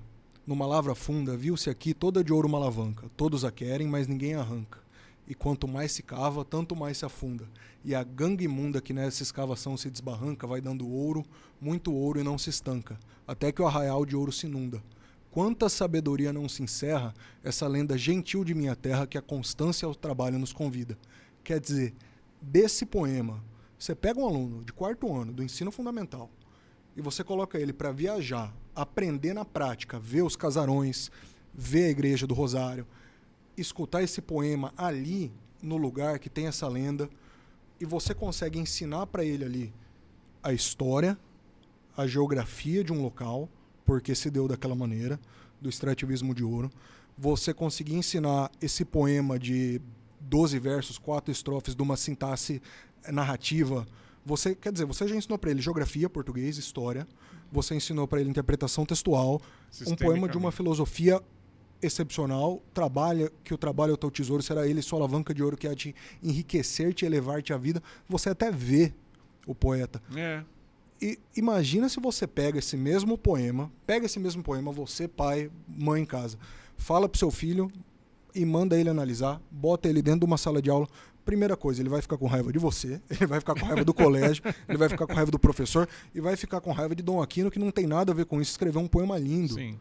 Numa lavra funda, viu-se aqui toda de ouro uma alavanca. Todos a querem, mas ninguém arranca. E quanto mais se cava, tanto mais se afunda. E a gangue imunda que nessa escavação se desbarranca vai dando ouro, muito ouro e não se estanca, até que o arraial de ouro se inunda. Quanta sabedoria não se encerra essa lenda gentil de minha terra que a constância ao trabalho nos convida. Quer dizer, desse poema, você pega um aluno de 4º ano do ensino fundamental e você coloca ele para viajar, aprender na prática, ver os casarões, ver a igreja do Rosário, escutar esse poema ali, no lugar que tem essa lenda, e você consegue ensinar para ele ali a história, a geografia de um local, porque se deu daquela maneira, do extrativismo de ouro. Você conseguir ensinar esse poema de 12 versos, 4 estrofes, de uma sintaxe narrativa. Quer dizer, você já ensinou para ele geografia, português, história. Você ensinou para ele interpretação textual, um poema de uma filosofia excepcional, que o trabalho é o teu tesouro, será ele sua alavanca de ouro que há de enriquecer-te e elevar-te à vida. Você até vê o poeta. E imagina se você pega esse mesmo poema, você, pai, mãe em casa, fala pro seu filho e manda ele analisar, bota ele dentro de uma sala de aula. Primeira coisa, ele vai ficar com raiva de você, ele vai ficar com raiva do colégio, ele vai ficar com raiva do professor e vai ficar com raiva de Dom Aquino, que não tem nada a ver com isso, escrever um poema lindo. Sim.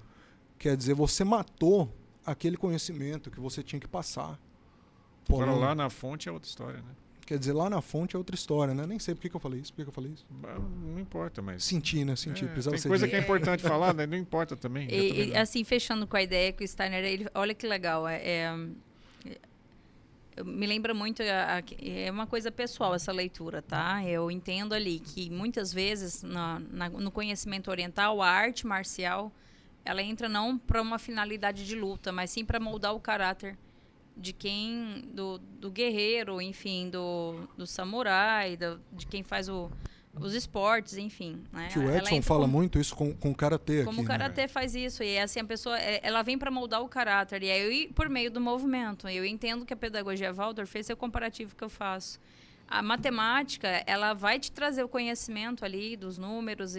Quer dizer, você matou aquele conhecimento que você tinha que passar. Agora lá na fonte é outra história, né? Quer dizer, lá na fonte é outra história, né? Nem sei por que eu falei isso. Não importa, mas... Senti, né? Tem coisa que é importante falar, né? Não importa também. E assim, fechando com a ideia que o Steiner... olha que legal. Me lembra muito... é uma coisa pessoal essa leitura, tá? Eu entendo ali que muitas vezes no conhecimento oriental, a arte marcial, ela entra não para uma finalidade de luta, mas sim para moldar o caráter de quem, do guerreiro, enfim, do samurai, de quem faz os esportes, enfim. Né? Que o Edson fala muito isso com o karatê. Como o karatê faz isso, e assim, a pessoa, ela vem para moldar o caráter, e aí por meio do movimento. Eu entendo que a pedagogia Waldorf fez o comparativo que eu faço. A matemática, ela vai te trazer o conhecimento ali dos números,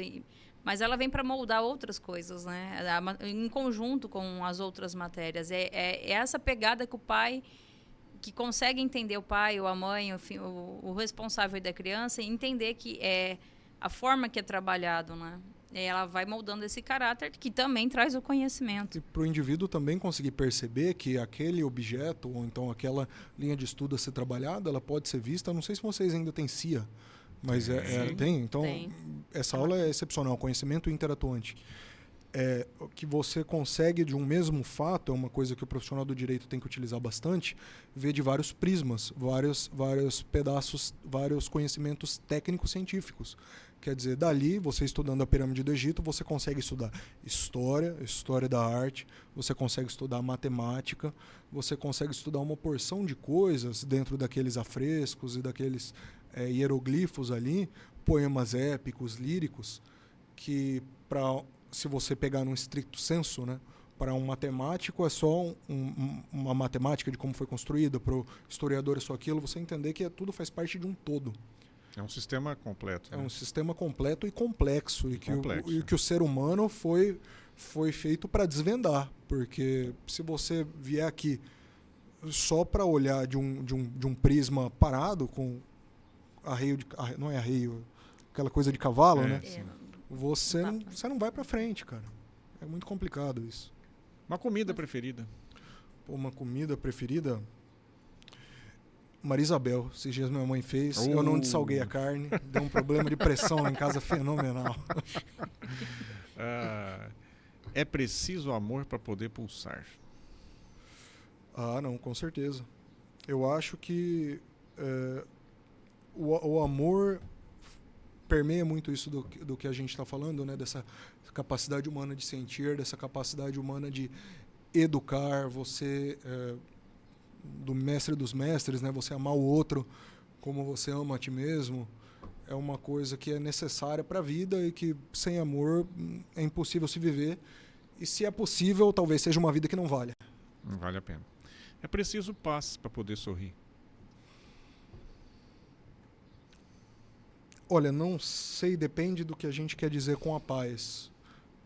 mas ela vem para moldar outras coisas, né? Em conjunto com as outras matérias. É essa pegada que o pai, que consegue entender o pai ou a mãe, enfim, o responsável da criança, e entender que é a forma que é trabalhado, né? Ela vai moldando esse caráter que também traz o conhecimento. E para o indivíduo também conseguir perceber que aquele objeto, ou então aquela linha de estudo a ser trabalhada, ela pode ser vista. Não sei se vocês ainda têm CIA, mas tem. Então, essa aula é excepcional, conhecimento interatuante. O que você consegue de um mesmo fato, é uma coisa que o profissional do direito tem que utilizar bastante, ver de vários prismas, vários pedaços, vários conhecimentos técnicos científicos. Quer dizer, dali, você estudando a pirâmide do Egito, você consegue estudar história da arte, você consegue estudar matemática, você consegue estudar uma porção de coisas dentro daqueles afrescos e daqueles hieroglifos ali, poemas épicos, líricos, que, se você pegar num estricto senso, né, para um matemático é só uma matemática de como foi construída, para o historiador é só aquilo, você entender que tudo faz parte de um todo. É um sistema completo. É um sistema completo e complexo. E que o ser humano foi feito para desvendar. Porque se você vier aqui só para olhar de um prisma parado, com arreio não é arreio, aquela coisa de cavalo, né? Você não vai para frente, cara. É muito complicado isso. Uma comida preferida? Uma comida preferida... Marisabel, esses dias minha mãe fez, eu não dessalguei a carne, deu um problema de pressão lá em casa fenomenal. É preciso amor para poder pulsar? Não, com certeza. Eu acho que o amor permeia muito isso do que a gente está falando, né? Dessa capacidade humana de sentir, dessa capacidade humana de educar, você... do mestre dos mestres, né? Você amar o outro como você ama a ti mesmo, é uma coisa que é necessária para a vida e que sem amor é impossível se viver. E se é possível, talvez seja uma vida que não valha. Não vale a pena. É preciso paz para poder sorrir? Olha, não sei, depende do que a gente quer dizer com a paz.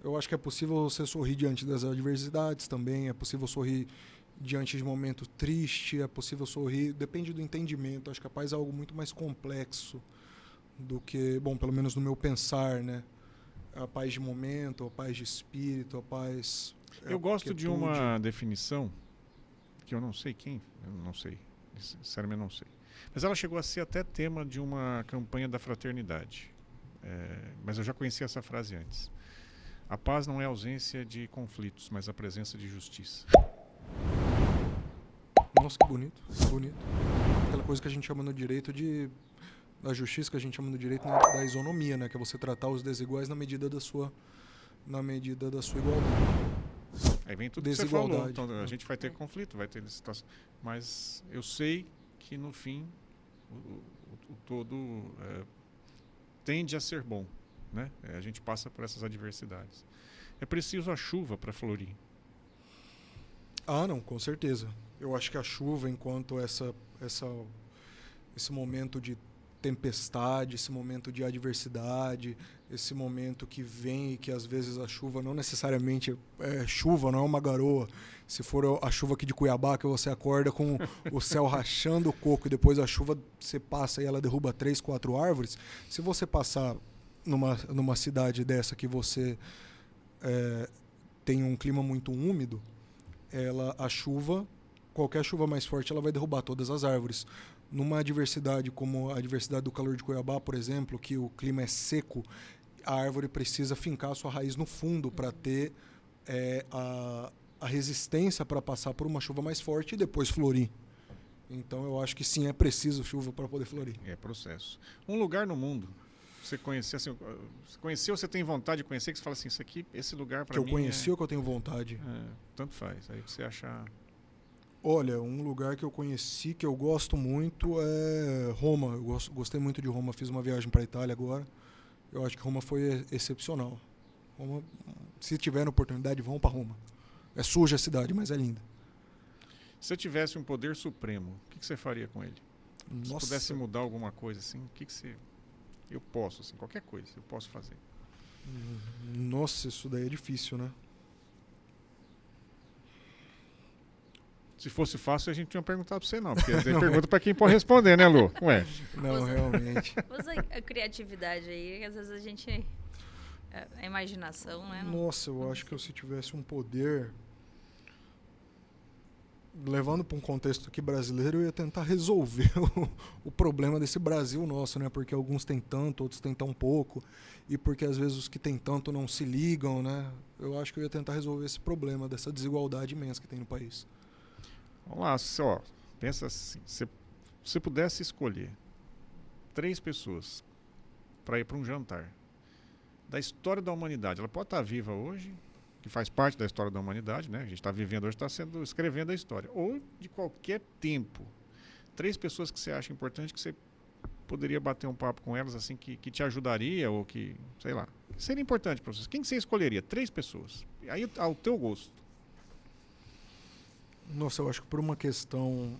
Eu acho que é possível você sorrir diante das adversidades também, é possível sorrir diante de momento triste, é possível sorrir, depende do entendimento. Acho que a paz é algo muito mais complexo do que, bom, pelo menos no meu pensar, né? A paz de momento, a paz de espírito, a paz... Eu gosto de uma definição que eu não sei sinceramente não sei. Mas ela chegou a ser até tema de uma campanha da fraternidade. Mas eu já conhecia essa frase antes. A paz não é a ausência de conflitos, mas a presença de justiça. Nossa, que bonito, bonito. Aquela coisa que a gente chama no direito da justiça, que a gente chama no direito da isonomia, né? Que é você tratar os desiguais na medida da sua igualdade. Aí vem tudo que você falou. Então, a gente vai ter conflito, vai ter situação. Mas eu sei que no fim o todo tende a ser bom, né? A gente passa por essas adversidades. É preciso a chuva para florir. Ah, não, com certeza. Eu acho que a chuva, enquanto esse momento de tempestade, esse momento de adversidade, esse momento que vem e que às vezes a chuva não necessariamente é chuva, não é uma garoa. Se for a chuva aqui de Cuiabá, que você acorda com o céu rachando o coco e depois a chuva você passa e ela derruba 3, 4 árvores, se você passar numa cidade dessa que você tem um clima muito úmido, qualquer chuva mais forte, ela vai derrubar todas as árvores. Numa adversidade como a adversidade do calor de Cuiabá, por exemplo, que o clima é seco, a árvore precisa fincar a sua raiz no fundo para ter a resistência para passar por uma chuva mais forte e depois florir. Então eu acho que sim, é preciso chuva para poder florir. É processo. Um lugar no mundo, você conhecer, assim, conheceu, você tem vontade de conhecer, que você fala assim, esse lugar para mim... Que eu conheci ou que eu tenho vontade? Tanto faz, aí você achar... Olha, um lugar que eu conheci, que eu gosto muito, é Roma. Eu gostei muito de Roma, fiz uma viagem para a Itália agora. Eu acho que Roma foi excepcional. Roma, se tiverem oportunidade, vão para Roma. É suja a cidade, mas é linda. Se você tivesse um poder supremo, o que você faria com ele? Nossa. Se pudesse mudar alguma coisa assim, o que você... Eu posso, assim, qualquer coisa, eu posso fazer. Nossa, isso daí é difícil, né? Se fosse fácil, a gente tinha perguntado para você não, porque tem pergunta para quem pode responder, né, Lu? Ué. Não, realmente. Usa a criatividade aí, que às vezes a gente... A imaginação, né? Nossa, eu acho que se tivesse um poder... Levando para um contexto aqui brasileiro, eu ia tentar resolver o problema desse Brasil nosso, né? Porque alguns têm tanto, outros têm tão pouco. E porque às vezes os que têm tanto não se ligam, né? Eu acho que eu ia tentar resolver esse problema, dessa desigualdade imensa que tem no país. Vamos lá, só. Pensa assim, se você pudesse escolher 3 pessoas para ir para um jantar da história da humanidade, ela pode estar viva hoje, que faz parte da história da humanidade, né? A gente está vivendo hoje, escrevendo a história, ou de qualquer tempo. 3 pessoas que você acha importante, que você poderia bater um papo com elas, assim, que te ajudaria, ou que, sei lá, seria importante para vocês. Quem você escolheria? 3 pessoas. Aí, ao teu gosto. Nossa, eu acho que por uma questão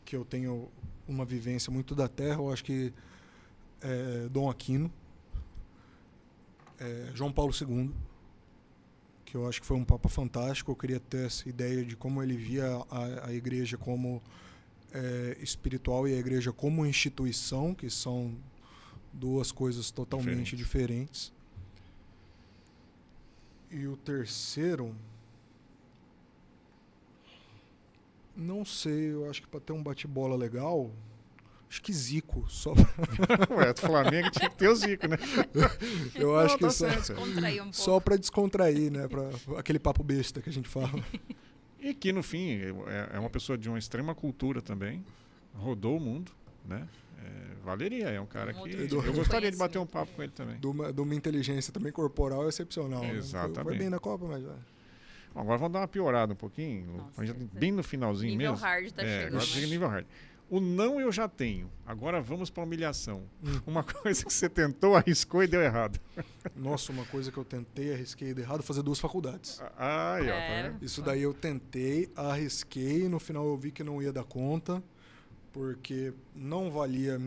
que eu tenho uma vivência muito da terra, eu acho que Dom Aquino, João Paulo II, que eu acho que foi um papa fantástico. Eu queria ter essa ideia de como ele via a igreja como espiritual e a igreja como instituição, que são 2 coisas totalmente diferentes. E o terceiro... Não sei, eu acho que para ter um bate-bola legal, acho que Zico, só Ué, do Flamengo tinha que ter o Zico, né? Eu acho que só para descontrair, né? Para aquele papo besta que a gente fala. E que, no fim, é uma pessoa de uma extrema cultura também, rodou o mundo, né? Valeria, é um cara que... Eu gostaria de bater um papo com ele também. De uma inteligência também corporal excepcional. Exatamente. Né? Foi bem na Copa, mas... Agora vamos dar uma piorada um pouquinho, bem no finalzinho nível mesmo. Hard tá chegando. Agora chega nível hard. O não eu já tenho. Agora vamos para a humilhação. Uma coisa que você tentou, arriscou e deu errado. Nossa, uma coisa que eu tentei, arrisquei e deu errado, fazer 2 faculdades. Tá vendo? Isso daí eu tentei, arrisquei, no final eu vi que não ia dar conta, porque não valia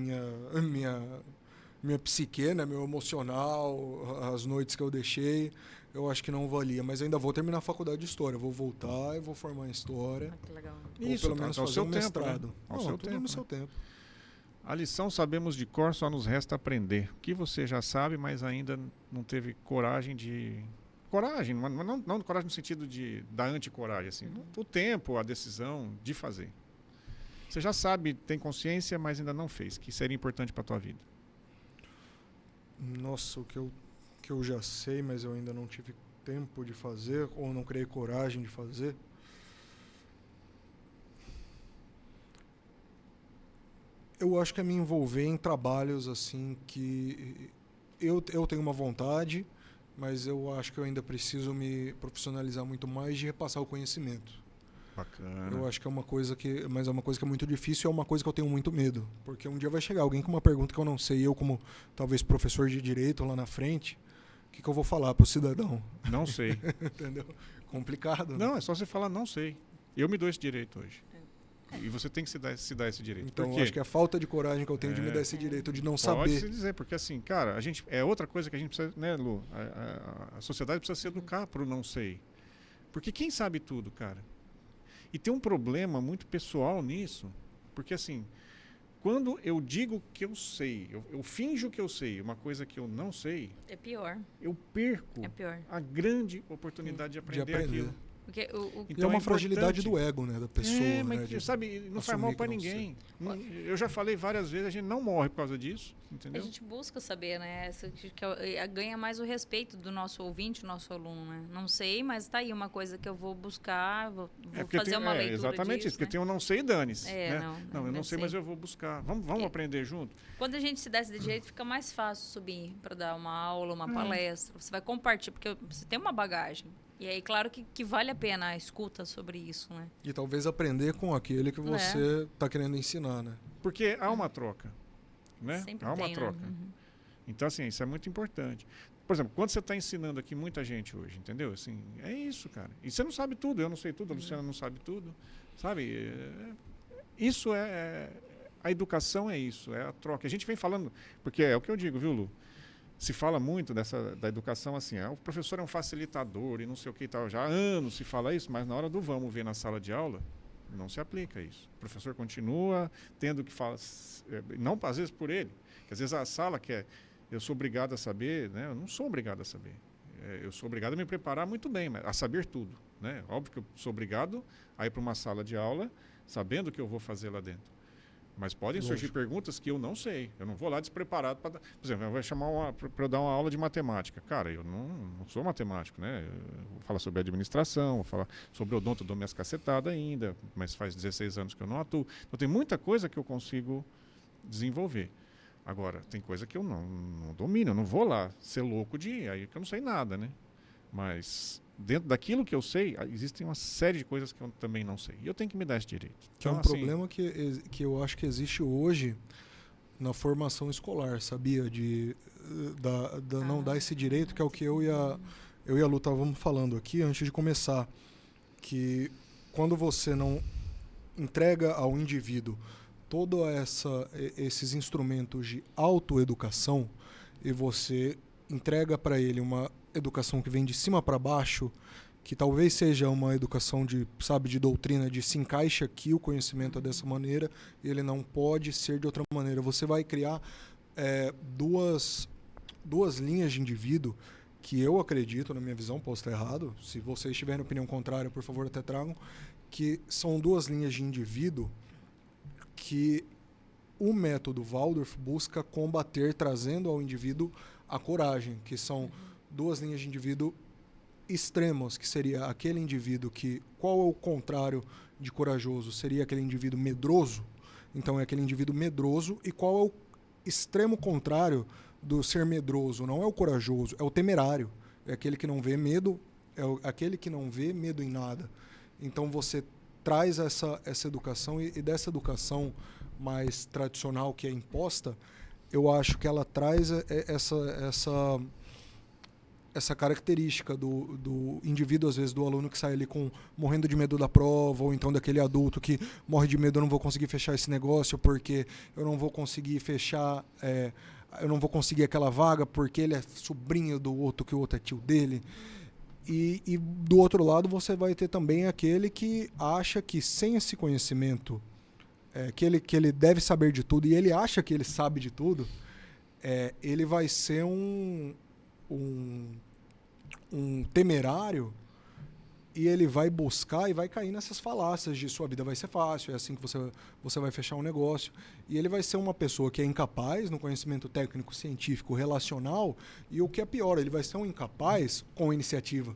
minha psique, né, meu emocional, as noites que eu deixei, eu acho que não valia. Mas ainda vou terminar a faculdade de História. Vou voltar e vou formar em História. Que legal. Ou pelo menos fazer um mestrado. Né? Ao seu tempo, no seu tempo. A lição sabemos de cor, só nos resta aprender. O que você já sabe, mas ainda não teve coragem de... Coragem, mas não coragem no sentido da anticoragem, assim. O tempo, a decisão de fazer. Você já sabe, tem consciência, mas ainda não fez. Que seria importante para a tua vida? Nossa, o que eu já sei, mas eu ainda não tive tempo de fazer, ou não criei coragem de fazer... Eu acho que é me envolver em trabalhos assim que eu tenho uma vontade, mas eu acho que eu ainda preciso me profissionalizar muito mais de repassar o conhecimento. Bacana. Eu acho que é uma coisa que, mas é uma coisa que é muito difícil e é uma coisa que eu tenho muito medo, porque um dia vai chegar alguém com uma pergunta que eu não sei, eu como talvez professor de direito lá na frente, o que eu vou falar para o cidadão? Não sei. Entendeu? Complicado. Não, é só você falar não sei. Eu me dou esse direito hoje. E você tem que se dar esse direito. Então, eu acho que é a falta de coragem que eu tenho de me dar esse direito, de não saber. Pode se dizer, porque assim, cara, é outra coisa que a gente precisa, né, Lu? A sociedade precisa se educar para o não sei. Porque quem sabe tudo, cara? E tem um problema muito pessoal nisso, porque assim, quando eu digo que eu sei, eu finjo que eu sei uma coisa que eu não sei, é pior. Eu perco a grande oportunidade de aprender aquilo. Porque então é uma fragilidade do ego, né, da pessoa. Mas né, sabe, não faz mal para ninguém. Eu já falei várias vezes, a gente não morre por causa disso, entendeu? A gente busca saber, né? Ganha mais o respeito do nosso ouvinte, do nosso aluno, né? Não sei, mas tá aí uma coisa que eu vou buscar, vou fazer uma leitura exatamente disso, isso, porque né? tem um não sei e dane-se. Né? Não, eu não sei, mas eu vou buscar. Vamos aprender junto? Quando a gente se dá esse direito, fica mais fácil subir para dar uma aula, uma palestra. Você vai compartilhar, porque você tem uma bagagem. E aí, claro que vale a pena a escuta sobre isso, né? E talvez aprender com aquele que você está querendo ensinar, né? Porque há uma troca, né? Sempre há uma tem, troca. Né? Uhum. Então, assim, isso é muito importante. Por exemplo, quando você está ensinando aqui muita gente hoje, entendeu? Assim, é isso, cara. E você não sabe tudo, eu não sei tudo, a Luciana não sabe tudo, sabe? Isso a educação é isso, é a troca. A gente vem falando, porque é o que eu digo, viu, Lu? Se fala muito da educação assim, o professor é um facilitador e não sei o que e tal. Já há anos se fala isso, mas na hora do vamos ver na sala de aula, não se aplica isso. O professor continua tendo que falar, não às vezes por ele, que às vezes a sala quer, eu sou obrigado a saber, né? Eu não sou obrigado a saber. Eu sou obrigado a me preparar muito bem, mas a saber tudo, né? Óbvio que eu sou obrigado a ir para uma sala de aula sabendo o que eu vou fazer lá dentro. Mas podem surgir perguntas que eu não sei. Eu não vou lá despreparado para... Por exemplo, vai chamar para eu dar uma aula de matemática. Cara, eu não sou matemático, né? Eu vou falar sobre administração, vou falar sobre odonto, dou minhas cacetadas ainda, mas faz 16 anos que eu não atuo. Então tem muita coisa que eu consigo desenvolver. Agora, tem coisa que eu não domino, eu não vou lá ser louco aí que eu não sei nada, né? Mas dentro daquilo que eu sei, existem uma série de coisas que eu também não sei. E eu tenho que me dar esse direito. Que então, é um problema que eu acho que existe hoje na formação escolar, sabia? Não dar esse direito, que é o que eu e a Lu estávamos falando aqui antes de começar. Que quando você não entrega ao indivíduo todos esses instrumentos de autoeducação e você entrega para ele uma educação que vem de cima para baixo, que talvez seja uma educação de doutrina, de se encaixa aqui o conhecimento é dessa maneira, e ele não pode ser de outra maneira. Você vai criar duas linhas de indivíduo que eu acredito, na minha visão, posso estar errado, se vocês tiverem opinião contrária, por favor, até tragam, que são duas linhas de indivíduo que o método Waldorf busca combater, trazendo ao indivíduo a coragem, que são duas linhas de indivíduo extremos, que seria aquele indivíduo que... Qual é o contrário de corajoso? Seria aquele indivíduo medroso? Então é aquele indivíduo medroso. E qual é o extremo contrário do ser medroso? Não é o corajoso, é o temerário. É aquele que não vê medo, aquele que não vê medo em nada. Então você traz essa educação e dessa educação mais tradicional que é imposta, eu acho que ela traz essa característica do indivíduo, às vezes, do aluno que sai ali morrendo de medo da prova, ou então daquele adulto que morre de medo, eu não vou conseguir fechar esse negócio porque eu não vou conseguir fechar eu não vou conseguir aquela vaga porque ele é sobrinho do outro, que o outro é tio dele. E do outro lado você vai ter também aquele que acha que sem esse conhecimento, que ele deve saber de tudo, e ele acha que ele sabe de tudo, ele vai ser um temerário, e ele vai buscar e vai cair nessas falácias de sua vida vai ser fácil, é assim que você vai fechar um negócio. E ele vai ser uma pessoa que é incapaz no conhecimento técnico, científico, relacional, e o que é pior, ele vai ser um incapaz com iniciativa.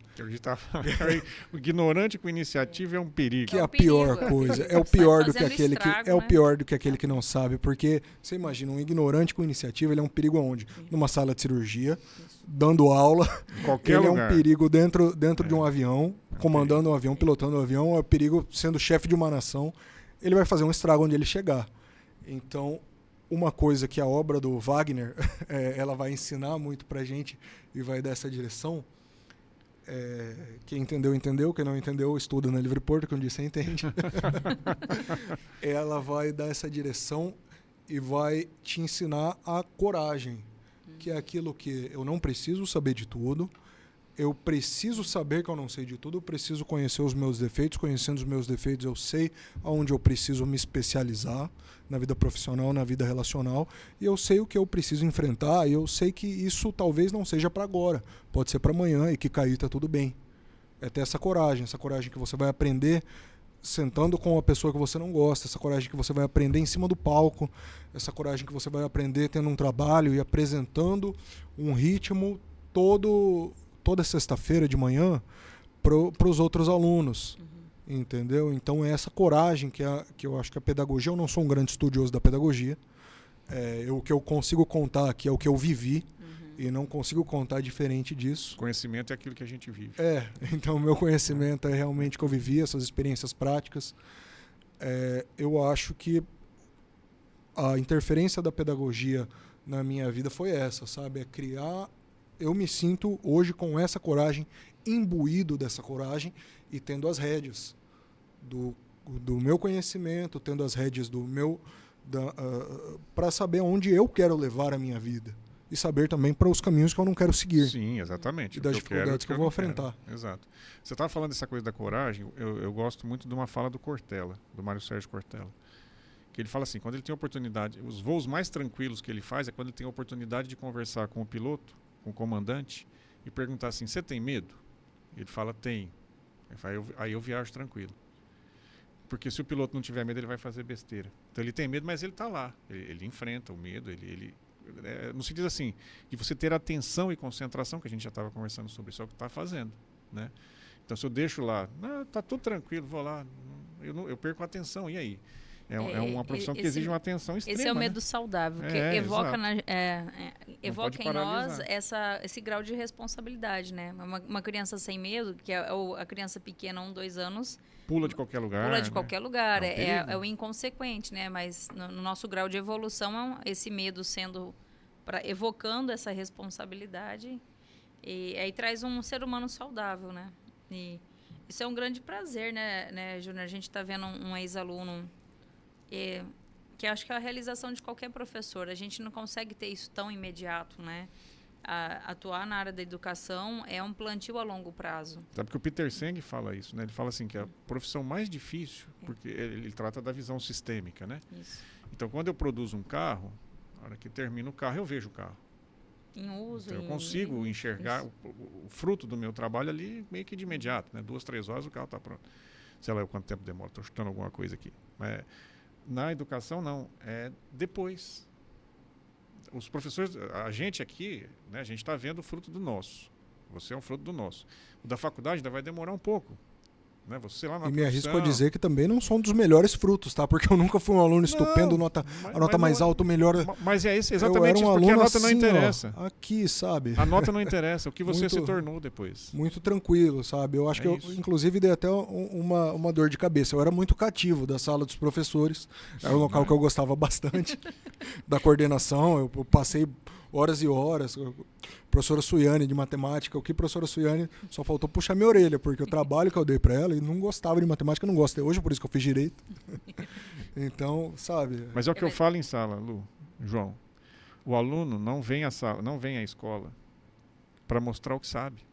O ignorante com iniciativa é um perigo. Que é a pior coisa. É o pior do que aquele que o pior do que aquele que não sabe, porque você imagina um ignorante com iniciativa, ele é um perigo aonde? Numa sala de cirurgia, dando aula. Qualquer ele lugar. É um perigo dentro de um avião, comandando um avião, pilotando um avião, é um perigo sendo chefe de uma nação. Ele vai fazer um estrago onde ele chegar. Então, uma coisa que a obra do Wagner ela vai ensinar muito pra gente e vai dar essa direção. Quem entendeu, entendeu. Quem não entendeu, estuda na Livre Porto, que um dia você entende. Ela vai dar essa direção e vai te ensinar a coragem, que é aquilo que eu não preciso saber de tudo, eu preciso saber que eu não sei de tudo, eu preciso conhecer os meus defeitos, conhecendo os meus defeitos eu sei aonde eu preciso me especializar na vida profissional, na vida relacional, e eu sei o que eu preciso enfrentar, e eu sei que isso talvez não seja para agora, pode ser para amanhã, e que cair tá tudo bem. É ter essa coragem que você vai aprender sentando com uma pessoa que você não gosta, essa coragem que você vai aprender em cima do palco, essa coragem que você vai aprender tendo um trabalho e apresentando um ritmo toda sexta-feira de manhã para os outros alunos, entendeu? Então é essa coragem que eu acho que a pedagogia, eu não sou um grande estudioso da pedagogia, o que eu consigo contar aqui é o que eu vivi, e não consigo contar diferente disso. Conhecimento é aquilo que a gente vive. Então o meu conhecimento é realmente o que eu vivi, essas experiências práticas. Eu acho que a interferência da pedagogia na minha vida foi essa, sabe? É criar... Eu me sinto hoje com essa coragem, imbuído dessa coragem e tendo as rédeas do meu conhecimento, tendo as rédeas do meu... para saber onde eu quero levar a minha vida. E saber também para os caminhos que eu não quero seguir. Sim, exatamente. E das dificuldades que eu vou enfrentar. Exato. Você estava falando dessa coisa da coragem, eu gosto muito de uma fala do Cortella, do Mário Sérgio Cortella. Que ele fala assim, quando ele tem oportunidade, os voos mais tranquilos que ele faz é quando ele tem a oportunidade de conversar com o piloto, com o comandante, e perguntar assim, você tem medo? Ele fala, tem. Aí eu viajo tranquilo. Porque se o piloto não tiver medo, ele vai fazer besteira. Então ele tem medo, mas ele está lá. Ele enfrenta o medo, no sentido assim, de você ter atenção e concentração, que a gente já estava conversando sobre isso, é o que está fazendo, né? Então se eu deixo lá, está tudo tranquilo, vou lá, eu perco a atenção, e aí? É uma profissão que exige uma atenção extrema. Esse é o medo saudável, que evoca em nós esse grau de responsabilidade, né? Uma criança sem medo, que é a criança pequena, 1, 2 anos... Pula de qualquer lugar. Pula de qualquer lugar, é o inconsequente, né? Mas no nosso grau de evolução, esse medo sendo... evocando essa responsabilidade, e aí traz um ser humano saudável, né? E isso é um grande prazer, né, Júnior? A gente está vendo um ex-aluno... que acho que é a realização de qualquer professor. A gente não consegue ter isso tão imediato, né? Atuar na área da educação é um plantio a longo prazo. Sabe que o Peter Senge fala isso, né? Ele fala assim que a profissão mais difícil, porque ele trata da visão sistêmica, né? Isso. Então, quando eu produzo um carro, na hora que termina o carro, eu vejo o carro. Em uso. Então, eu consigo enxergar o fruto do meu trabalho ali meio que de imediato, né? 2, 3 horas o carro está pronto. Sei lá quanto tempo demora, estou chutando alguma coisa aqui. Mas na educação, não. É depois. Os professores, a gente aqui, né, a gente está vendo o fruto do nosso. Você é um fruto do nosso. O da faculdade ainda vai demorar um pouco. Né? Você lá na me arrisco a dizer que também não são dos melhores frutos, tá? Porque eu nunca fui um aluno estupendo, a nota mais alta, o melhor... Mas é exatamente isso, porque a nota não interessa. Aqui, sabe? A nota não interessa, o que você se tornou depois. Muito tranquilo, sabe? Eu acho que eu, inclusive, dei até uma dor de cabeça. Eu era muito cativo da sala dos professores. Era um local que eu gostava bastante da coordenação. Eu passei horas e horas. Professora Suiane de matemática, professora Suiane só faltou puxar minha orelha, porque o trabalho que eu dei para ela, e não gostava de matemática, não gosto até hoje, por isso que eu fiz direito. Então, sabe... Mas é o que eu falo em sala, Lu, João. O aluno não vem à escola para mostrar o que sabe.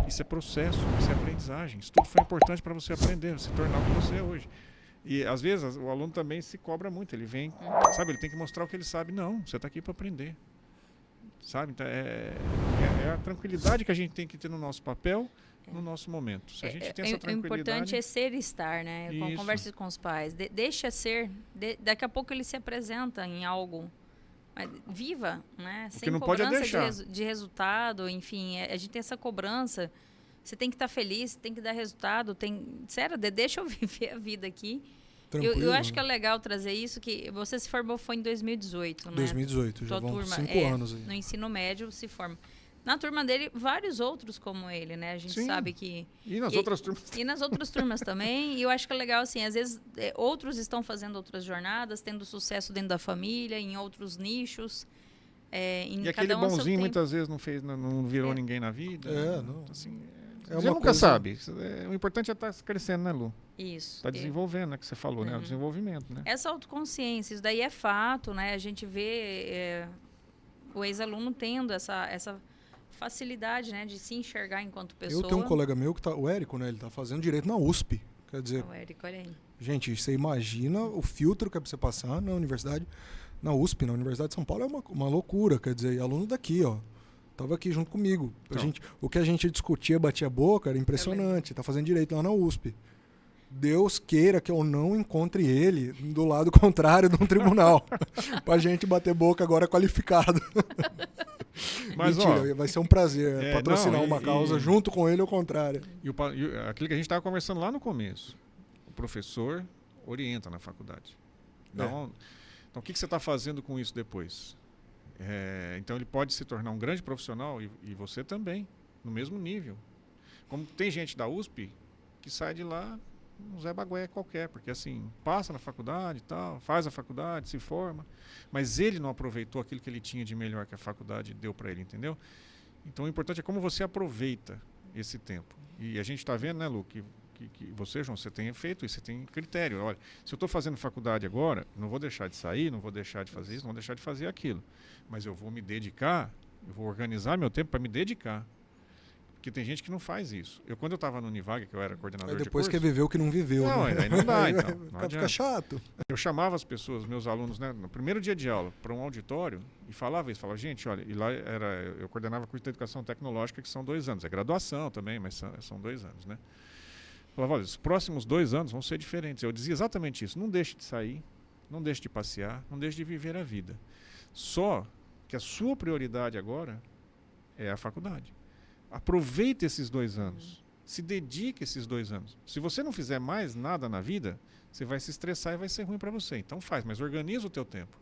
Isso é processo, isso é aprendizagem. Isso tudo foi importante para você aprender, se tornar o que você é hoje. E, às vezes, o aluno também se cobra muito. Ele vem, sabe, ele tem que mostrar o que ele sabe. Não, você está aqui para aprender. Sabe? Então, é a tranquilidade que a gente tem que ter no nosso papel, no nosso momento. Se a gente tem essa tranquilidade... O importante é ser e estar, né? Isso. Converse com os pais. Deixa ser. Daqui a pouco ele se apresenta em algo. Mas viva, né? O que Sem não pode é cobrança deixar. de resultado, enfim. A gente tem essa cobrança. Você tem que estar feliz, tem que dar resultado. Sério, deixa eu viver a vida aqui. Eu acho que é legal trazer isso, que você se formou foi em 2018, né? 2018, já vão 5 anos aí. No ensino médio se forma. Na turma dele, vários outros como ele, né? A gente sabe que... E nas outras turmas. E nas outras turmas também. E eu acho que é legal, assim, às vezes outros estão fazendo outras jornadas, tendo sucesso dentro da família, em outros nichos. E aquele bonzinho muitas vezes não virou ninguém na vida. Não. Assim, É você nunca sabe. O importante é estar crescendo, né, Lu? Isso. Está desenvolvendo, né, que você falou, né? O desenvolvimento, né? Essa autoconsciência, isso daí é fato, né? A gente vê o ex-aluno tendo essa facilidade, né, de se enxergar enquanto pessoa. Eu tenho um colega meu, o Érico, né? Ele está fazendo direito na USP. Quer dizer, O Érico, olha aí. Gente, você imagina o filtro que é para você passar na universidade, na USP, na Universidade de São Paulo, é uma loucura. Quer dizer, aluno daqui, ó. Tava aqui junto comigo. O que a gente discutia, batia a boca, era impressionante. Tá fazendo direito lá na USP. Deus queira que eu não encontre ele do lado contrário de um tribunal. Pra gente bater boca agora qualificado. Mas, mentira, vai ser um prazer patrocinar uma causa junto com ele ou contrário. E aquilo que a gente estava conversando lá no começo. O professor orienta na faculdade. Então, o que você está fazendo com isso depois? Então ele pode se tornar um grande profissional e você também, no mesmo nível. Como tem gente da USP que sai de lá um Zé Bagué qualquer, porque assim, passa na faculdade e tal, faz a faculdade, se forma, mas ele não aproveitou aquilo que ele tinha de melhor que a faculdade deu para ele, entendeu? Então o importante é como você aproveita esse tempo. E a gente está vendo, né, Lu, que você, João, você tem feito isso, você tem critério. Olha, se eu estou fazendo faculdade agora, não vou deixar de sair, não vou deixar de fazer isso, não vou deixar de fazer aquilo. Mas eu vou me dedicar, eu vou organizar meu tempo para me dedicar. Porque tem gente que não faz isso. Quando eu estava no Univag, que eu era coordenador de curso... Depois quer viver o que não viveu, não, né? Aí não dá, então. Não fica chato. Eu chamava as pessoas, meus alunos, né, no primeiro dia de aula, para um auditório e falava isso. Falava, gente, olha, e lá eu coordenava curso de educação tecnológica, que são 2 anos. É graduação também, mas são 2 anos, né? Falava, olha, os próximos 2 anos vão ser diferentes. Eu dizia exatamente isso. Não deixe de sair, não deixe de passear, não deixe de viver a vida. Só que a sua prioridade agora é a faculdade. Aproveite esses 2 anos. Se dedique esses 2 anos. Se você não fizer mais nada na vida, você vai se estressar e vai ser ruim para você. Então faz, mas organiza o teu tempo.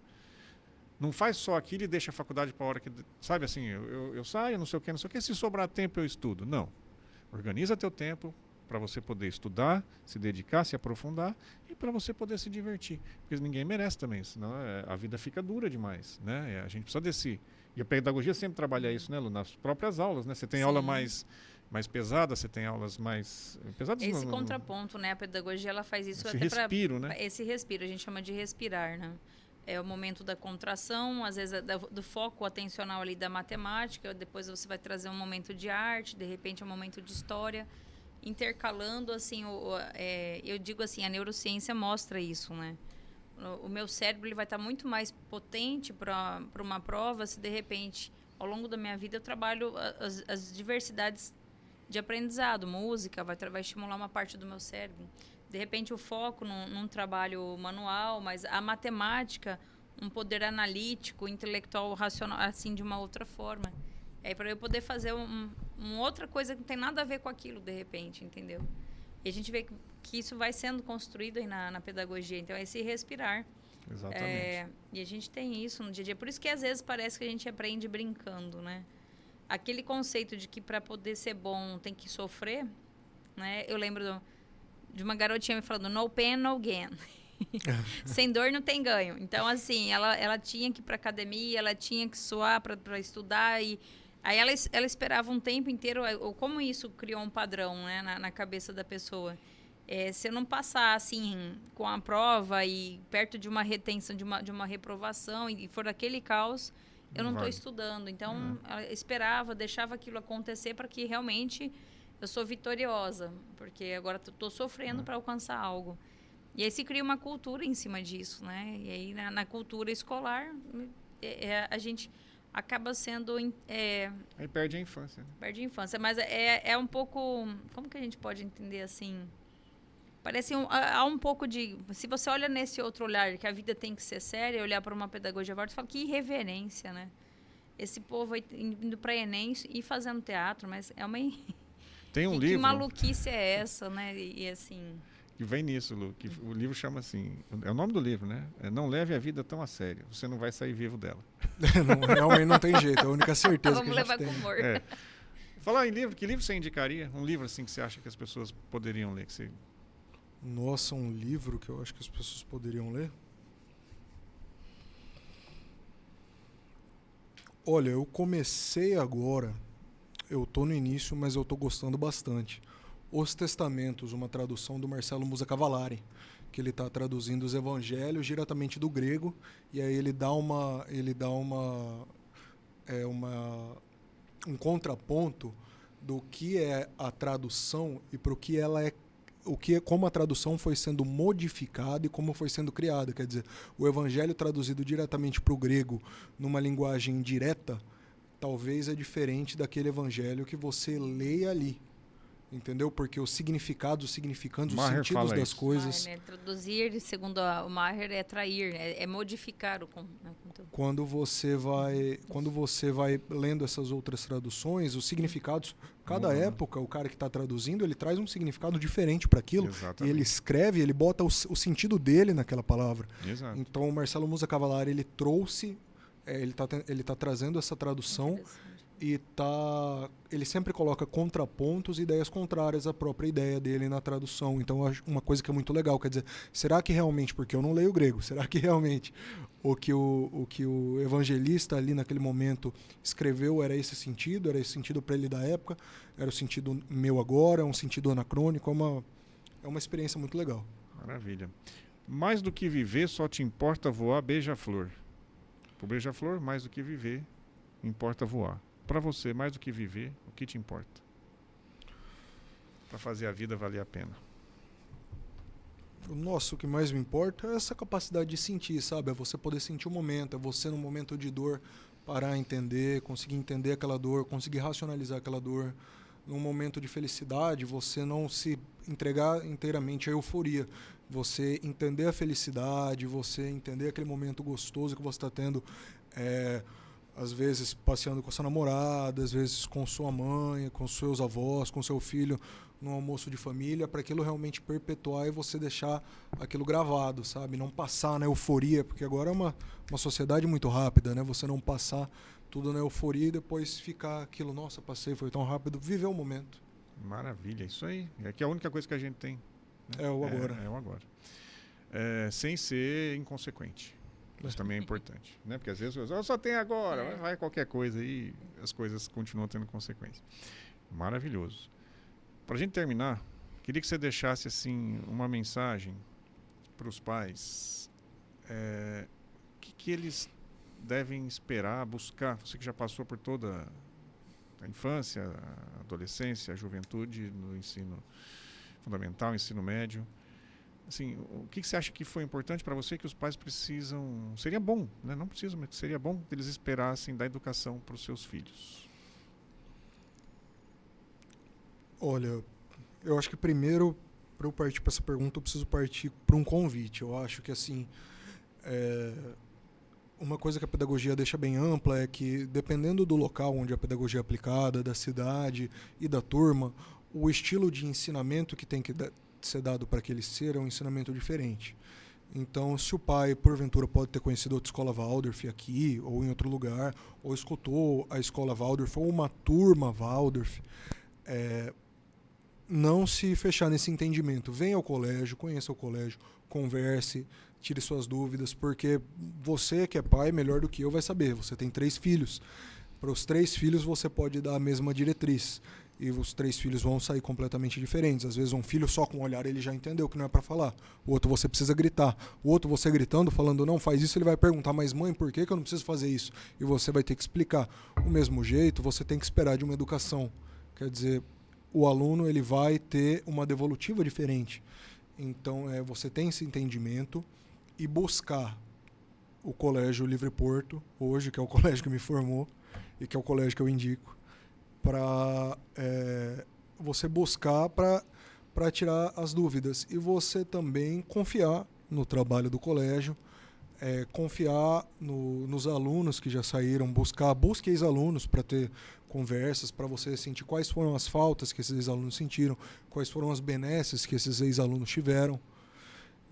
Não faz só aquilo e deixa a faculdade para a hora que... Sabe assim, eu saio, não sei o que, se sobrar tempo eu estudo. Não. Organiza teu tempo para você poder estudar, se dedicar, se aprofundar e para você poder se divertir. Porque ninguém merece também, senão a vida fica dura demais, né? A gente precisa desse... E a pedagogia sempre trabalha isso, né, Lu? Nas próprias aulas, né? Você tem aula mais pesada, você tem aulas mais pesadas. Esse contraponto, né? A pedagogia, ela faz isso esse até para... respiro, né? Esse respiro, a gente chama de respirar, né? É o momento da contração, às vezes do foco atencional ali da matemática, depois você vai trazer um momento de arte, de repente um momento de história, intercalando, assim, eu digo assim, a neurociência mostra isso, né? O meu cérebro ele vai estar muito mais potente para uma prova se, de repente, ao longo da minha vida, eu trabalho as diversidades de aprendizado. Música vai estimular uma parte do meu cérebro. De repente, o foco num trabalho manual, mas a matemática, um poder analítico, intelectual, racional, assim, de uma outra forma. Para eu poder fazer uma outra coisa que não tem nada a ver com aquilo, de repente, entendeu? E a gente vê que isso vai sendo construído aí na pedagogia. Então, é esse respirar. Exatamente. E a gente tem isso no dia a dia. Por isso que, às vezes, parece que a gente aprende brincando, né? Aquele conceito de que, para poder ser bom, tem que sofrer, né? Eu lembro de uma garotinha me falando, no pain, no gain. Sem dor, não tem ganho. Então, assim, ela tinha que ir para academia, ela tinha que suar para estudar e... Aí ela esperava um tempo inteiro, ou como isso criou um padrão, né, na cabeça da pessoa. Se eu não passar, assim, com a prova e perto de uma retenção, de uma reprovação, e for aquele caos, eu não estou estudando. Então, ela esperava, deixava aquilo acontecer para que realmente eu sou vitoriosa, porque agora estou sofrendo para alcançar algo. E aí se cria uma cultura em cima disso, né? E aí na cultura escolar, a gente acaba sendo... Aí perde a infância. Né? Perde a infância, mas é um pouco... Como que a gente pode entender assim? Parece há um pouco de... Se você olha nesse outro olhar, que a vida tem que ser séria, olhar para uma pedagogia você fala, que irreverência, né? Esse povo indo para Enem e fazendo teatro, mas é uma... Tem um livro... Que maluquice é essa, né? E assim... Que vem nisso, Lu, que o livro chama assim... É o nome do livro, né? Não leve a vida tão a sério. Você não vai sair vivo dela. Realmente não tem jeito. É a única certeza Vamos que a gente levar tem. com humor. Falar em livro, que livro você indicaria? Um livro assim que você acha que as pessoas poderiam ler? Que você... Nossa, um livro que eu acho que as pessoas poderiam ler? Olha, eu comecei agora, eu tô no início, mas eu tô gostando bastante. Os Testamentos, uma tradução do Marcelo Musa Cavallari, que ele está traduzindo os evangelhos diretamente do grego, e aí ele dá um contraponto do que é a tradução e para o que ela é, como a tradução foi sendo modificada e como foi sendo criada. Quer dizer, o evangelho traduzido diretamente para o grego numa linguagem direta, talvez é diferente daquele evangelho que você lê ali. Entendeu? Porque os significados, os significantes, os sentidos das coisas... Maher, né? Traduzir, segundo o Maher, é trair, é modificar o conteúdo. Quando você vai lendo essas outras traduções, os significados... Cada época, o cara que está traduzindo, ele traz um significado diferente para aquilo. Exatamente. E ele escreve, ele bota o sentido dele naquela palavra. Exato. Então, o Marcelo Musa Cavallari, ele trouxe... ele tá trazendo essa tradução... E ele sempre coloca contrapontos e ideias contrárias à própria ideia dele na tradução. Então, uma coisa que é muito legal, quer dizer, será que realmente, porque eu não leio grego, será que realmente o que o evangelista ali naquele momento escreveu era esse sentido para ele da época, era o sentido meu agora, é um sentido anacrônico, é uma experiência muito legal. Maravilha. Mais do que viver, só te importa voar, beija-flor. Pro beija-flor, mais do que viver, importa voar. Para você, mais do que viver, o que te importa? Para fazer a vida valer a pena. Nossa, o que mais me importa é essa capacidade de sentir, sabe? É você poder sentir o momento, é você num momento de dor parar, conseguir entender aquela dor, conseguir racionalizar aquela dor. Num momento de felicidade, você não se entregar inteiramente à euforia. Você entender a felicidade, você entender aquele momento gostoso que você está tendo, às vezes passeando com a sua namorada, às vezes com sua mãe, com seus avós, com seu filho, num almoço de família, para aquilo realmente perpetuar e você deixar aquilo gravado, sabe? Não passar na euforia, porque agora é uma sociedade muito rápida, né? Você não passar tudo na euforia e depois ficar aquilo, nossa, passei, foi tão rápido. Viver o momento. Maravilha, isso aí. É que é a única coisa que a gente tem. Né? É o agora. É o agora. Sem ser inconsequente. Isso também é importante, né? Porque às vezes eu só tenho agora, vai qualquer coisa aí, as coisas continuam tendo consequência. Maravilhoso. Para a gente terminar, queria que você deixasse assim uma mensagem para os pais. O que eles devem esperar, buscar? Você que já passou por toda a infância, a adolescência, a juventude, no ensino fundamental, ensino médio. Assim, o que você acha que foi importante para você que os pais precisam... Seria bom, né? Não precisam, mas seria bom que eles esperassem da educação para os seus filhos. Olha, eu acho que primeiro, para eu partir para essa pergunta, eu preciso partir para um convite. Eu acho que, assim, uma coisa que a pedagogia deixa bem ampla é que, dependendo do local onde a pedagogia é aplicada, da cidade e da turma, o estilo de ensinamento que tem que ser dado para aquele ser é um ensinamento diferente. Então, se o pai, porventura, pode ter conhecido outra escola Waldorf aqui ou em outro lugar, ou escutou a escola Waldorf ou uma turma Waldorf, não se fechar nesse entendimento. Venha ao colégio, conheça o colégio, converse, tire suas dúvidas, porque você que é pai, melhor do que eu, vai saber. Você tem 3 filhos. Para os 3 filhos, você pode dar a mesma diretriz. e os 3 filhos vão sair completamente diferentes. Às vezes um filho só com o olhar ele já entendeu que não é para falar. O outro você precisa gritar. O outro você gritando, falando não faz isso, ele vai perguntar, mas mãe, por que eu não preciso fazer isso? E você vai ter que explicar. O mesmo jeito você tem que esperar de uma educação. Quer dizer, o aluno ele vai ter uma devolutiva diferente. Então você tem esse entendimento e buscar o Colégio Livre Porto, hoje, que é o colégio que me formou e que é o colégio que eu indico, para você buscar para tirar as dúvidas. E você também confiar no trabalho do colégio, confiar nos alunos que já saíram, busque ex-alunos para ter conversas, para você sentir quais foram as faltas que esses ex-alunos sentiram, quais foram as benesses que esses ex-alunos tiveram.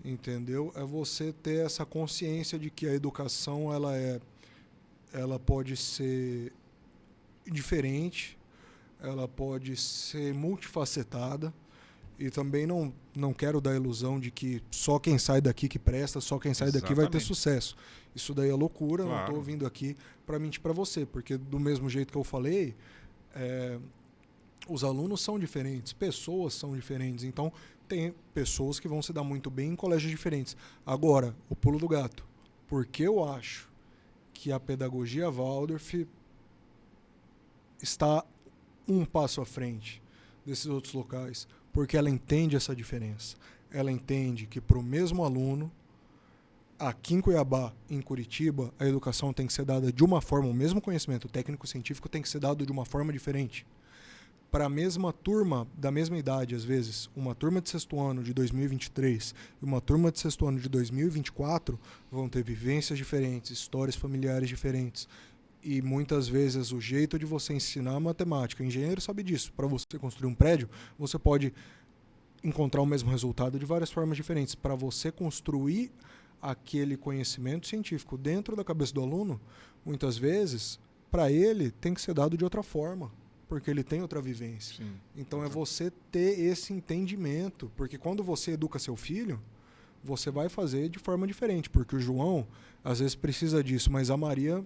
Entendeu? É você ter essa consciência de que a educação ela pode ser diferente, ela pode ser multifacetada, e também não quero dar a ilusão de que só quem sai daqui que presta, só quem sai daqui vai ter sucesso. Isso daí é loucura, claro. Não estou vindo aqui para mentir para você, porque do mesmo jeito que eu falei, os alunos são diferentes, pessoas são diferentes, então tem pessoas que vão se dar muito bem em colégios diferentes. Agora, o pulo do gato, porque eu acho que a pedagogia Waldorf está um passo à frente desses outros locais, porque ela entende essa diferença. Ela entende que para o mesmo aluno, aqui em Cuiabá, em Curitiba, a educação tem que ser dada de uma forma, o mesmo conhecimento técnico-científico tem que ser dado de uma forma diferente. Para a mesma turma, da mesma idade, às vezes, uma turma de 6º ano de 2023 e uma turma de 6º ano de 2024 vão ter vivências diferentes, histórias familiares diferentes. E muitas vezes o jeito de você ensinar matemática, engenheiro sabe disso, para você construir um prédio, você pode encontrar o mesmo resultado de várias formas diferentes. Para você construir aquele conhecimento científico dentro da cabeça do aluno, muitas vezes, para ele tem que ser dado de outra forma, porque ele tem outra vivência. Sim. Então é você ter esse entendimento, porque quando você educa seu filho, você vai fazer de forma diferente, porque o João às vezes precisa disso, mas a Maria,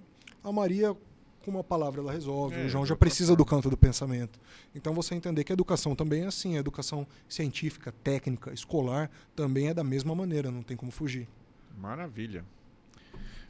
com uma palavra, ela resolve. O João já precisa do canto do pensamento. Então, você entender que a educação também é assim. A educação científica, técnica, escolar, também é da mesma maneira. Não tem como fugir. Maravilha.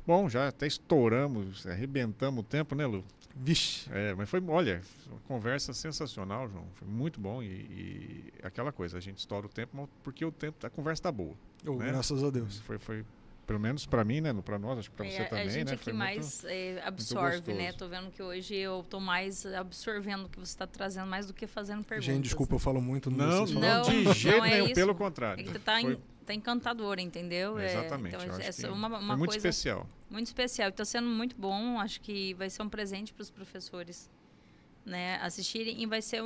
Bom, já até estouramos, arrebentamos o tempo, né, Lu? Vixe. Mas foi, olha, uma conversa sensacional, João. Foi muito bom e aquela coisa, a gente estoura o tempo, porque a conversa tá boa. Né? Graças a Deus. Foi pelo menos para mim, né? Para nós, acho que para você também, né? A gente aqui mais absorve, né? Muito tô vendo que hoje eu tô mais absorvendo o que você está trazendo, mais do que fazendo perguntas. Gente, desculpa, eu falo muito. Não, de jeito nenhum, pelo contrário. É que tá encantador, entendeu? Exatamente. Então, é uma muito coisa especial. Muito especial. Está sendo muito bom. Acho que vai ser um presente para os professores, né? Assistirem, e vai ser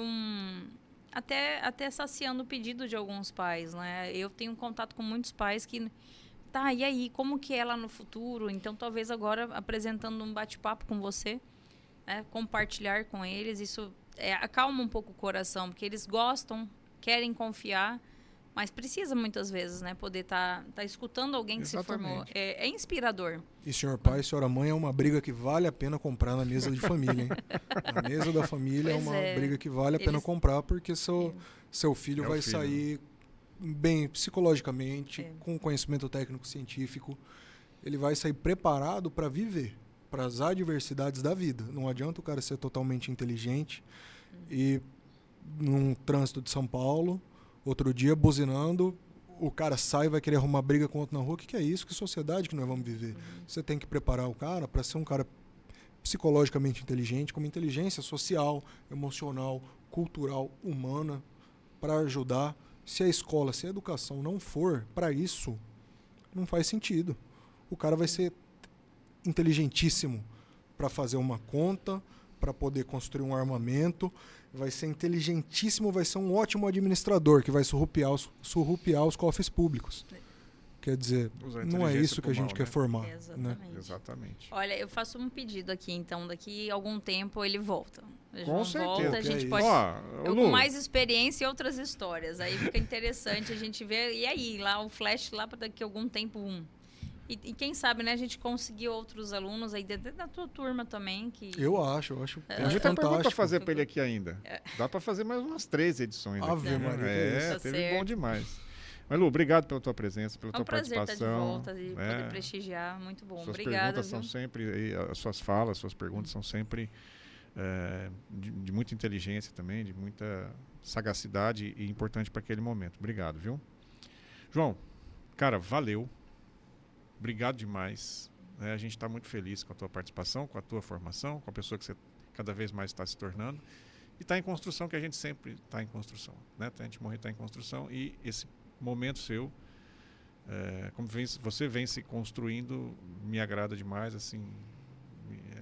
até saciando o pedido de alguns pais, né? Eu tenho contato com muitos pais que tá, e aí, como que é lá no futuro? Então, talvez agora, apresentando um bate-papo com você, né, compartilhar com eles, isso acalma um pouco o coração, porque eles gostam, querem confiar, mas precisa muitas vezes, né, poder tá escutando alguém que se formou. É inspirador. E senhor pai, senhora mãe, é uma briga que vale a pena comprar na mesa de família, hein? A mesa da família é uma briga que vale a pena comprar, porque seu filho vai sair bem psicologicamente, com conhecimento técnico-científico, ele vai sair preparado para viver, para as adversidades da vida. Não adianta o cara ser totalmente inteligente e num trânsito de São Paulo, outro dia buzinando, o cara sai e vai querer arrumar briga com outro na rua. O que é isso? Que sociedade que nós vamos viver? Você tem que preparar o cara para ser um cara psicologicamente inteligente, com uma inteligência social, emocional, cultural, humana, para ajudar. Se a escola, se a educação não for para isso, não faz sentido. O cara vai ser inteligentíssimo para fazer uma conta, para poder construir um armamento, vai ser inteligentíssimo, vai ser um ótimo administrador, que vai surrupiar os cofres públicos. Quer dizer, não é isso que a gente quer formar. Exatamente. Né? Exatamente. Olha, eu faço um pedido aqui, então, daqui a algum tempo ele volta. Com certeza. Volta, a gente pode... eu Lu, com mais experiência e outras histórias. Aí fica interessante a gente ver. E aí, lá o flash, lá para daqui a algum tempo, E quem sabe, né, a gente conseguir outros alunos aí dentro da tua turma também. Que... Eu acho Tem muita pergunta para fantástico. fazer para ele aqui ainda. Dá para fazer mais umas 3 edições aqui. Ave Maria, Tá teve certo. bom demais. Mas, Lu, obrigado pela tua presença, pela É um tua prazer estar de participação. volta e poder prestigiar. Muito bom. Suas Obrigada. perguntas são sempre, as suas falas, suas perguntas são sempre de muita inteligência também, de muita sagacidade e importante para aquele momento. Obrigado, viu? João, cara, valeu. Obrigado demais. A gente está muito feliz com a tua participação, com a tua formação, com a pessoa que você cada vez mais está se tornando. E está em construção, que a gente sempre está em construção. Né? A gente morrer está em construção. E esse momento seu, como você vem se construindo, me agrada demais. Assim,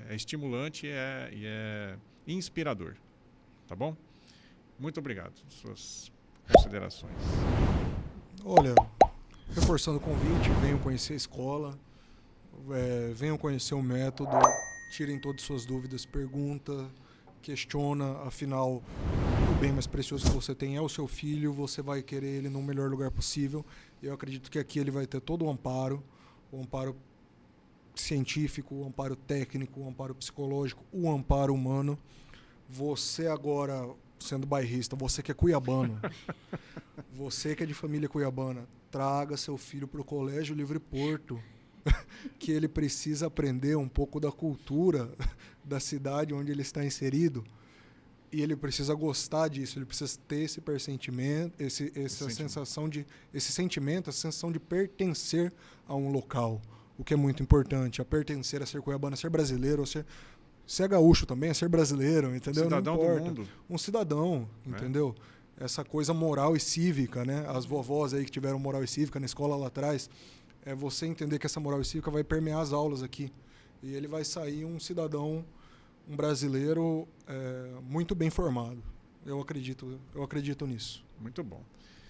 é estimulante e é inspirador. Tá bom? Muito obrigado. Suas considerações. Olha, reforçando o convite, venham conhecer a escola, venham conhecer o método, tirem todas as suas dúvidas, pergunta, questiona, afinal, o bem mais precioso que você tem é o seu filho, você vai querer ele no melhor lugar possível. Eu acredito que aqui ele vai ter todo o amparo científico, o amparo técnico, o amparo psicológico, o amparo humano. Você agora, sendo bairrista, você que é cuiabano, você que é de família cuiabana, traga seu filho para o Colégio Livre Porto, que ele precisa aprender um pouco da cultura da cidade onde ele está inserido, e ele precisa gostar disso, ele precisa ter esse pressentimento, essa sensação de pertencer a um local, o que é muito importante, a pertencer, a ser cuiabano, a ser brasileiro, ser gaúcho também, a ser brasileiro, entendeu? Cidadão não importa. do mundo. Um cidadão, entendeu? Essa coisa moral e cívica, né? As vovós aí que tiveram moral e cívica na escola lá atrás, é você entender que essa moral e cívica vai permear as aulas aqui. E ele vai sair um cidadão, um brasileiro muito bem formado. Eu acredito nisso. Muito bom.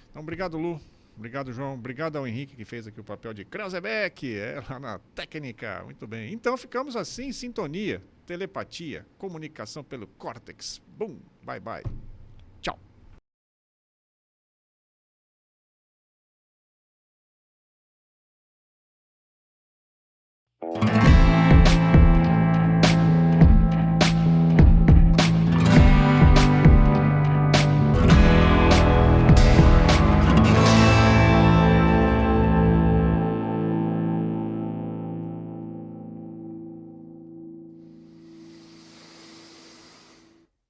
Então, obrigado, Lu. Obrigado, João. Obrigado ao Henrique, que fez aqui o papel de Krausebeck, lá na técnica. Muito bem. Então, ficamos assim, em sintonia. Telepatia, comunicação pelo córtex. Bum, bye, bye. Tchau.